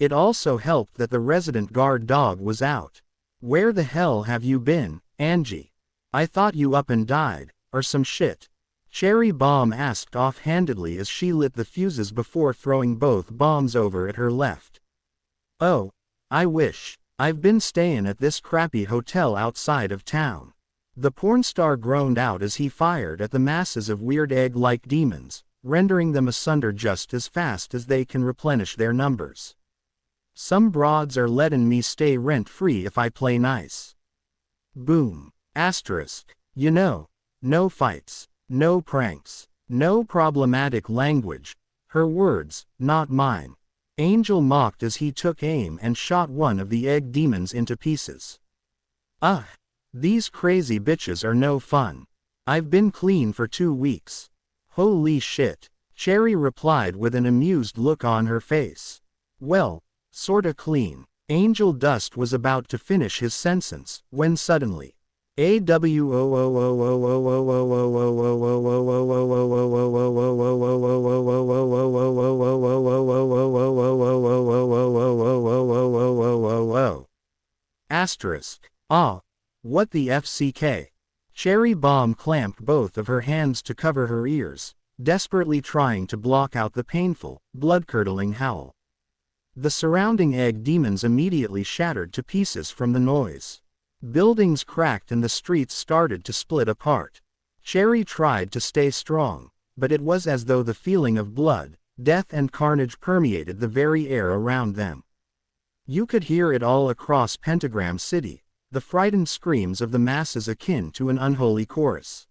It also helped that the resident guard dog was out. "Where the hell have you been, Angie? I thought you up and died, or some shit," Cherry Bomb asked offhandedly as she lit the fuses before throwing both bombs over at her left. "Oh, I wish. I've been stayin' at this crappy hotel outside of town." The porn star groaned out as he fired at the masses of weird egg-like demons, rendering them asunder just as fast as they can replenish their numbers. "Some broads are lettin' me stay rent-free if I play nice. Boom. Asterisk. You know, no fights, no pranks, no problematic language. Her words, not mine." Angel mocked as he took aim and shot one of the egg demons into pieces. "Ugh. These crazy bitches are no fun. I've been clean for 2 weeks. Holy shit," Cherry replied with an amused look on her face. "Well, sorta clean." Angel Dust was about to finish his sentence, when suddenly, Asterisk. Ah. What the FCK? Cherry Bomb clamped both of her hands to cover her ears, desperately trying to block out the painful, blood-curdling howl. The surrounding egg demons immediately shattered to pieces from the noise. Buildings cracked and the streets started to split apart. Cherry tried to stay strong, but it was as though the feeling of blood, death and carnage permeated the very air around them. You could hear it all across Pentagram City, the frightened screams of the masses akin to an unholy chorus.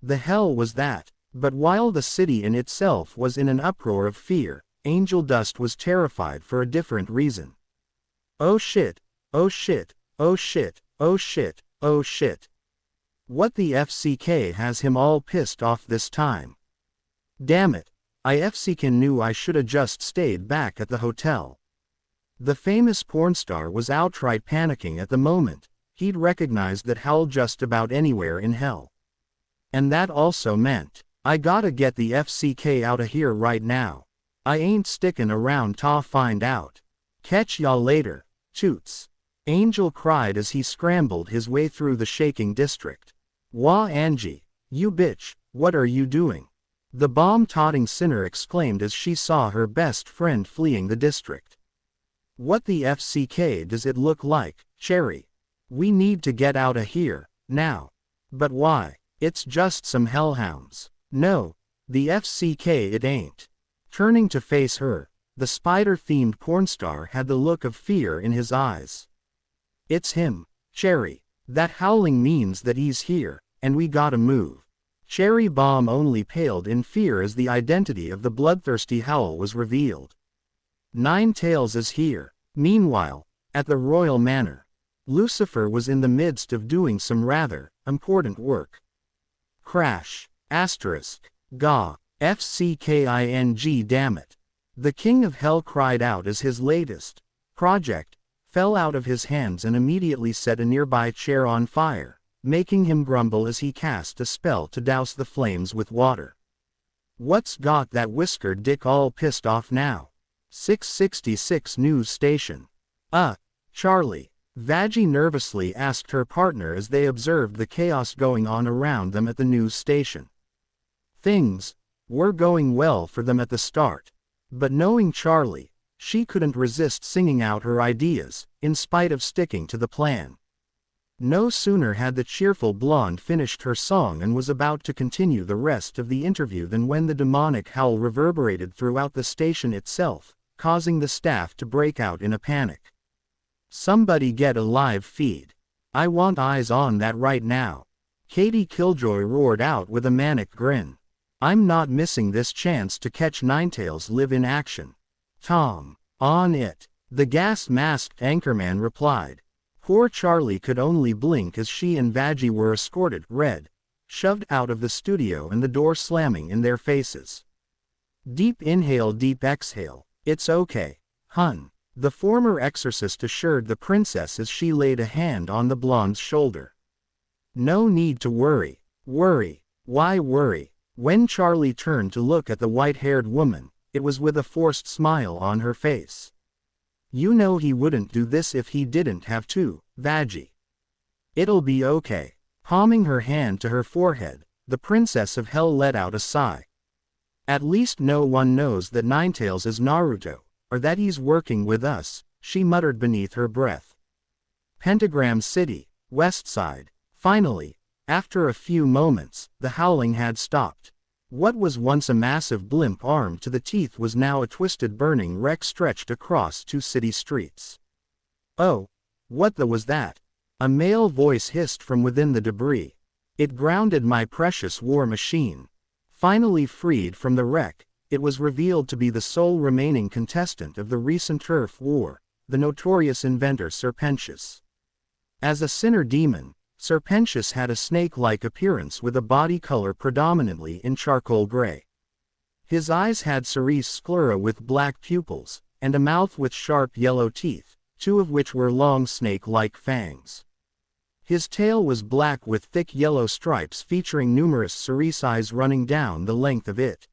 The hell was that? But while the city in itself was in an uproar of fear, Angel Dust was terrified for a different reason. "Oh shit, oh shit, oh shit, oh shit, oh shit. What the FCK has him all pissed off this time? Damn it, I FCK knew I shoulda just stayed back at the hotel." The famous porn star was outright panicking at the moment. He'd recognized that howl just about anywhere in hell. And that also meant, "I gotta get the FCK outta here right now. I ain't stickin' around to find out. Catch y'all later, toots." Angel cried as he scrambled his way through the shaking district. "Wah Angie, you bitch, what are you doing?" The bomb-toting sinner exclaimed as she saw her best friend fleeing the district. "What the FCK does it look like, Cherry? We need to get outta here, now." "But why? It's just some hellhounds." "No, the FCK it ain't." Turning to face her, the spider-themed porn star had the look of fear in his eyes. "It's him, Cherry. That howling means that he's here, and we gotta move." Cherry Bomb only paled in fear as the identity of the bloodthirsty howl was revealed. Nine Tails is here. Meanwhile, at the Royal Manor, Lucifer was in the midst of doing some rather important work. Crash. Asterisk. Gah. FCKING damn it. The King of Hell cried out as his latest project fell out of his hands and immediately set a nearby chair on fire, making him grumble as he cast a spell to douse the flames with water. "What's got that whiskered dick all pissed off now?" 666 News Station. Charlie," Vaggie nervously asked her partner as they observed the chaos going on around them at the news station. Things were going well for them at the start, but knowing Charlie, she couldn't resist singing out her ideas, in spite of sticking to the plan. No sooner had the cheerful blonde finished her song and was about to continue the rest of the interview than when the demonic howl reverberated throughout the station itself, causing the staff to break out in a panic. "Somebody get a live feed. I want eyes on that right now," Katie Killjoy roared out with a manic grin. "I'm not missing this chance to catch Ninetales live in action." "Tom, on it," the gas-masked anchorman replied. Poor Charlie could only blink as she and Vaggie were escorted, shoved out of the studio and the door slamming in their faces. "Deep inhale, deep exhale. It's okay, hun," the former exorcist assured the princess as she laid a hand on the blonde's shoulder. "No need to worry. Why worry?" When Charlie turned to look at the white-haired woman, it was with a forced smile on her face. "You know he wouldn't do this if he didn't have to, Vaggie. It'll be okay." Palming her hand to her forehead, the Princess of Hell let out a sigh. "At least no one knows that Ninetales is Naruto, or that he's working with us," she muttered beneath her breath. Pentagram City, West Side. Finally, after a few moments, the howling had stopped. What was once a massive blimp armed to the teeth was now a twisted burning wreck stretched across two city streets. "Oh, what the was that?" A male voice hissed from within the debris. "It grounded my precious war machine." Finally freed from the wreck, it was revealed to be the sole remaining contestant of the recent turf war, the notorious inventor Serpentius. As a sinner demon, Serpentius had a snake-like appearance with a body color predominantly in charcoal gray. His eyes had cerise sclera with black pupils, and a mouth with sharp yellow teeth, two of which were long snake-like fangs. His tail was black with thick yellow stripes featuring numerous cerise eyes running down the length of it.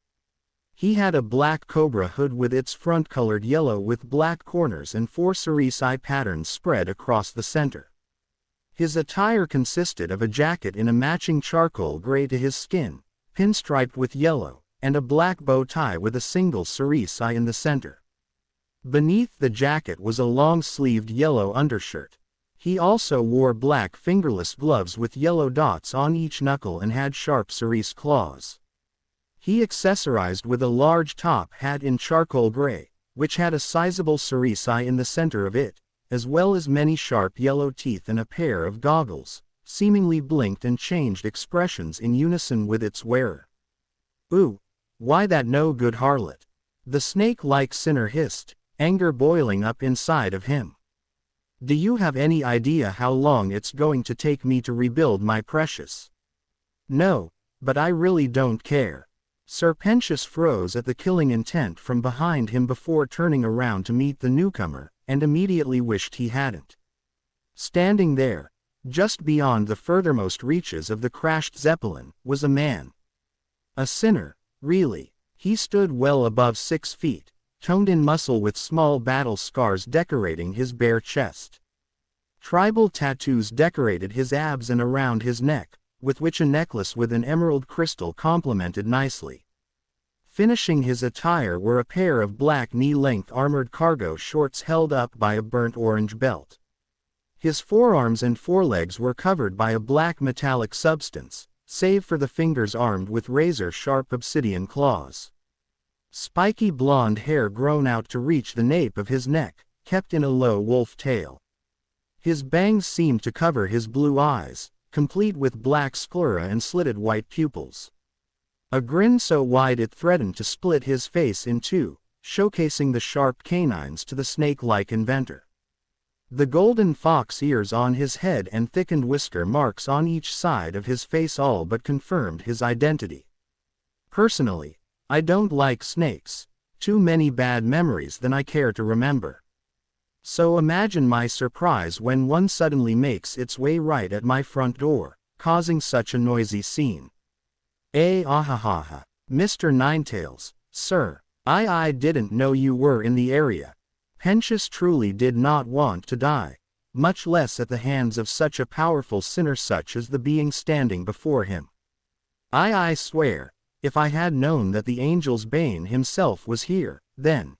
He had a black cobra hood with its front colored yellow with black corners and four cerise eye patterns spread across the center. His attire consisted of a jacket in a matching charcoal gray to his skin, pinstriped with yellow, and a black bow tie with a single cerise eye in the center. Beneath the jacket was a long-sleeved yellow undershirt. He also wore black fingerless gloves with yellow dots on each knuckle and had sharp cerise claws. He accessorized with a large top hat in charcoal gray, which had a sizable cerise eye in the center of it, as well as many sharp yellow teeth and a pair of goggles, seemingly blinked and changed expressions in unison with its wearer. "Ooh, why that no-good harlot?" the snake-like sinner hissed, anger boiling up inside of him. "Do you have any idea how long it's going to take me to rebuild my precious?" "No, but I really don't care." Serpentius froze at the killing intent from behind him before turning around to meet the newcomer, and immediately wished he hadn't. Standing there, just beyond the furthermost reaches of the crashed Zeppelin, was a man. A sinner, really. He stood well above 6 feet, toned in muscle with small battle scars decorating his bare chest. Tribal tattoos decorated his abs and around his neck, with which a necklace with an emerald crystal complemented nicely. Finishing his attire were a pair of black knee-length armored cargo shorts held up by a burnt orange belt. His forearms and forelegs were covered by a black metallic substance, save for the fingers armed with razor-sharp obsidian claws. Spiky blonde hair grown out to reach the nape of his neck, kept in a low wolf tail. His bangs seemed to cover his blue eyes, complete with black sclera and slitted white pupils. A grin so wide it threatened to split his face in two, showcasing the sharp canines to the snake-like inventor. The golden fox ears on his head and thickened whisker marks on each side of his face all but confirmed his identity. "Personally, I don't like snakes. Too many bad memories than I care to remember." So imagine my surprise when one suddenly makes its way right at my front door, causing such a noisy scene. Ahahaha. Mr. Ninetails, sir, I didn't know you were in the area. Pensius truly did not want to die, much less at the hands of such a powerful sinner such as the being standing before him. I swear, if I had known that the angel's bane himself was here, then.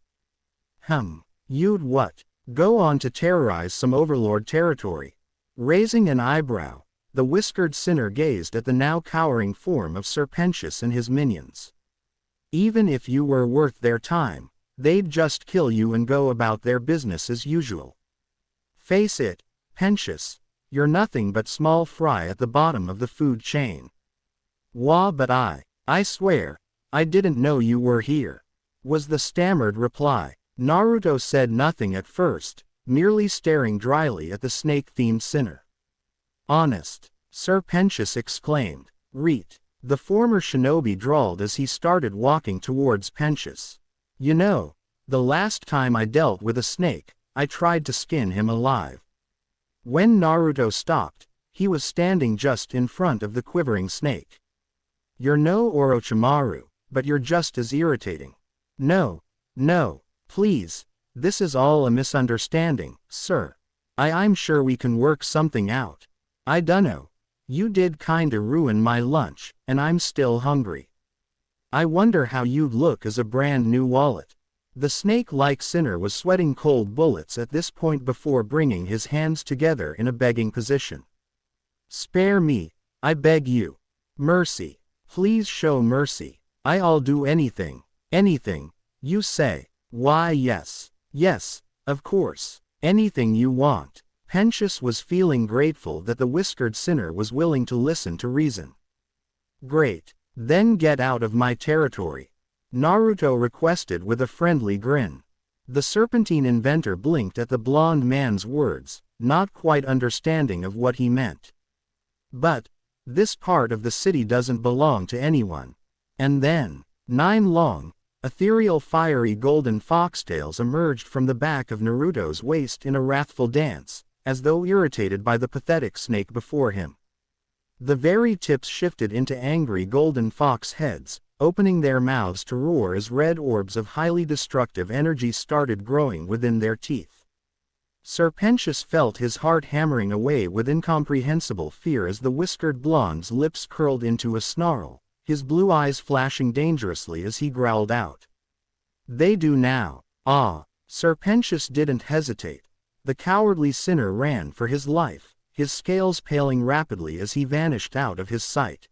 You'd what? Go on to terrorize some overlord territory? Raising an eyebrow, the whiskered sinner gazed at the now cowering form of Sir Pensius and his minions. Even if you were worth their time, they'd just kill you and go about their business as usual. Face it, Pensius, you're nothing but small fry at the bottom of the food chain. Wah, but I swear, I didn't know you were here, was the stammered reply. Naruto said nothing at first, merely staring dryly at the snake-themed sinner. Honest, Sir Pensius exclaimed. Reet, the former shinobi drawled as he started walking towards Pensius. You know, the last time I dealt with a snake, I tried to skin him alive. When Naruto stopped, he was standing just in front of the quivering snake. You're no Orochimaru, but you're just as irritating. No, please, this is all a misunderstanding, sir. I'm sure we can work something out. I dunno. You did kinda ruin my lunch, and I'm still hungry. I wonder how you'd look as a brand new wallet. The snake-like sinner was sweating cold bullets at this point before bringing his hands together in a begging position. Spare me, I beg you. Mercy. Please show mercy. I'll do anything, you say. Why yes, of course, anything you want. Pensius was feeling grateful that the whiskered sinner was willing to listen to reason. Great, then get out of my territory, Naruto requested with a friendly grin. The serpentine inventor blinked at the blonde man's words, not quite understanding of what he meant. But, this part of the city doesn't belong to anyone. And then, 9 long, ethereal fiery golden foxtails emerged from the back of Naruto's waist in a wrathful dance, as though irritated by the pathetic snake before him. The very tips shifted into angry golden fox heads, opening their mouths to roar as red orbs of highly destructive energy started growing within their teeth. Sir Pensius felt his heart hammering away with incomprehensible fear as the whiskered blonde's lips curled into a snarl, his blue eyes flashing dangerously as he growled out. They do now. Sir Pensius didn't hesitate. The cowardly sinner ran for his life, his scales paling rapidly as he vanished out of his sight.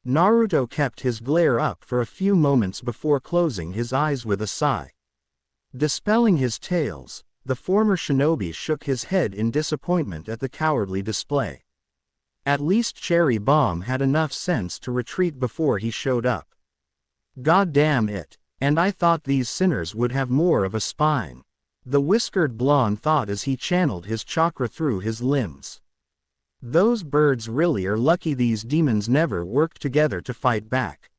Naruto kept his glare up for a few moments before closing his eyes with a sigh. Dispelling his tales, the former shinobi shook his head in disappointment at the cowardly display. At least Cherry Bomb had enough sense to retreat before he showed up. God damn it, and I thought these sinners would have more of a spine. The whiskered blonde thought as he channeled his chakra through his limbs. Those birds really are lucky these demons never worked together to fight back.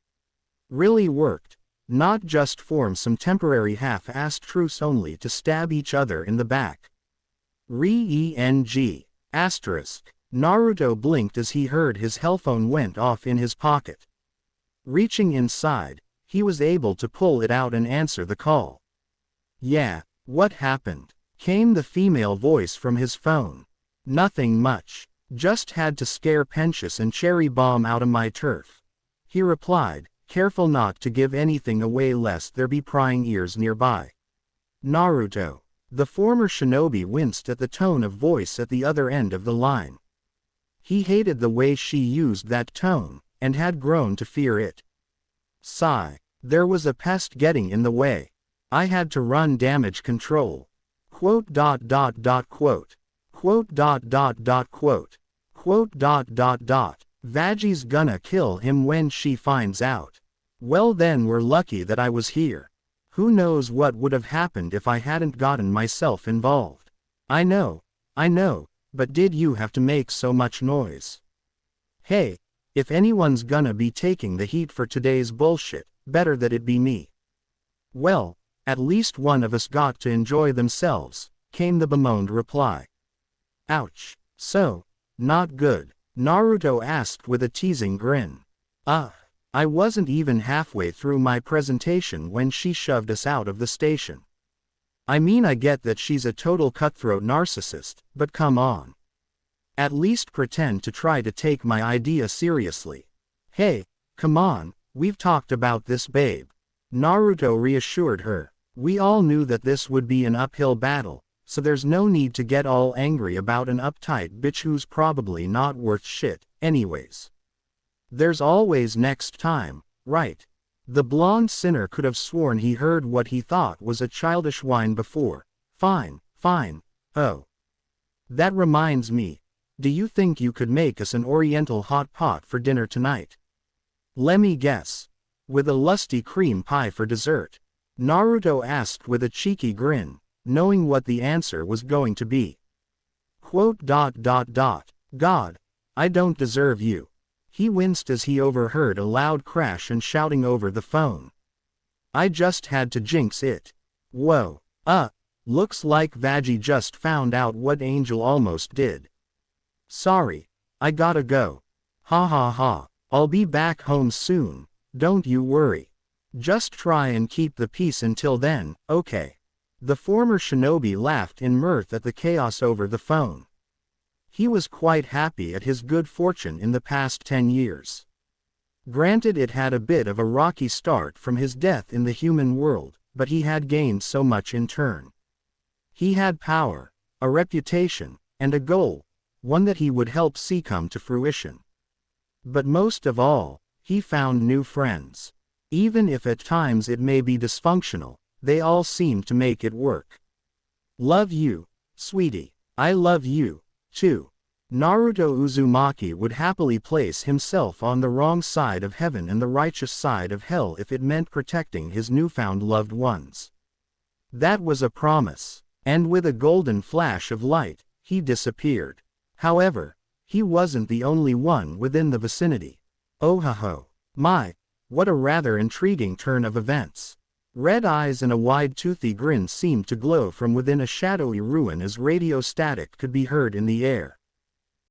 Really worked, not just form some temporary half-assed truce only to stab each other in the back. Re-eng. Asterisk. Naruto blinked as he heard his hellphone went off in his pocket. Reaching inside, he was able to pull it out and answer the call. Yeah, what happened? Came the female voice from his phone. Nothing much. Just had to scare Pensius and Cherry Bomb out of my turf, he replied, careful not to give anything away lest there be prying ears nearby. Naruto. The former shinobi winced at the tone of voice at the other end of the line. He hated the way she used that tone, and had grown to fear it. Sigh. There was a pest getting in the way. I had to run damage control. Quote. Vagi's gonna kill him when she finds out. Well then we're lucky that I was here. Who knows what would have happened if I hadn't gotten myself involved. I know, but did you have to make so much noise? Hey, if anyone's gonna be taking the heat for today's bullshit, better that it be me. Well, at least one of us got to enjoy themselves. came the bemoaned reply. Ouch. So, not good? Naruto asked with a teasing grin. I wasn't even halfway through my presentation when she shoved us out of the station. I mean, I get that she's a total cutthroat narcissist, but come on. At least pretend to try to take my idea seriously. Hey, come on, we've talked about this, babe. Naruto reassured her. We all knew that this would be an uphill battle, so there's no need to get all angry about an uptight bitch who's probably not worth shit, anyways. There's always next time, right? The blonde sinner could have sworn he heard what he thought was a childish whine before. Fine, fine. Oh. That reminds me. Do you think you could make us an oriental hot pot for dinner tonight? Lemme guess. With a lusty cream pie for dessert? Naruto asked with a cheeky grin, knowing what the answer was going to be. God, I don't deserve you. He winced as he overheard a loud crash and shouting over the phone. I just had to jinx it. Whoa. Looks like Vaggie just found out what Angel almost did. Sorry, I gotta go. Ha ha ha. I'll be back home soon, don't you worry. Just try and keep the peace until then, okay? The former shinobi laughed in mirth at the chaos over the phone. He was quite happy at his good fortune in the past 10 years. Granted, it had a bit of a rocky start from his death in the human world, but he had gained so much in turn. He had power, a reputation, and a goal, one that he would help see come to fruition. But most of all, he found new friends. Even if at times it may be dysfunctional, they all seemed to make it work. Love you, sweetie. I love you, too. Naruto Uzumaki would happily place himself on the wrong side of heaven and the righteous side of hell if it meant protecting his newfound loved ones. That was a promise, and with a golden flash of light, he disappeared. However, he wasn't the only one within the vicinity. Oh ho ho. My, what a rather intriguing turn of events. Red eyes and a wide toothy grin seemed to glow from within a shadowy ruin as radio static could be heard in the air.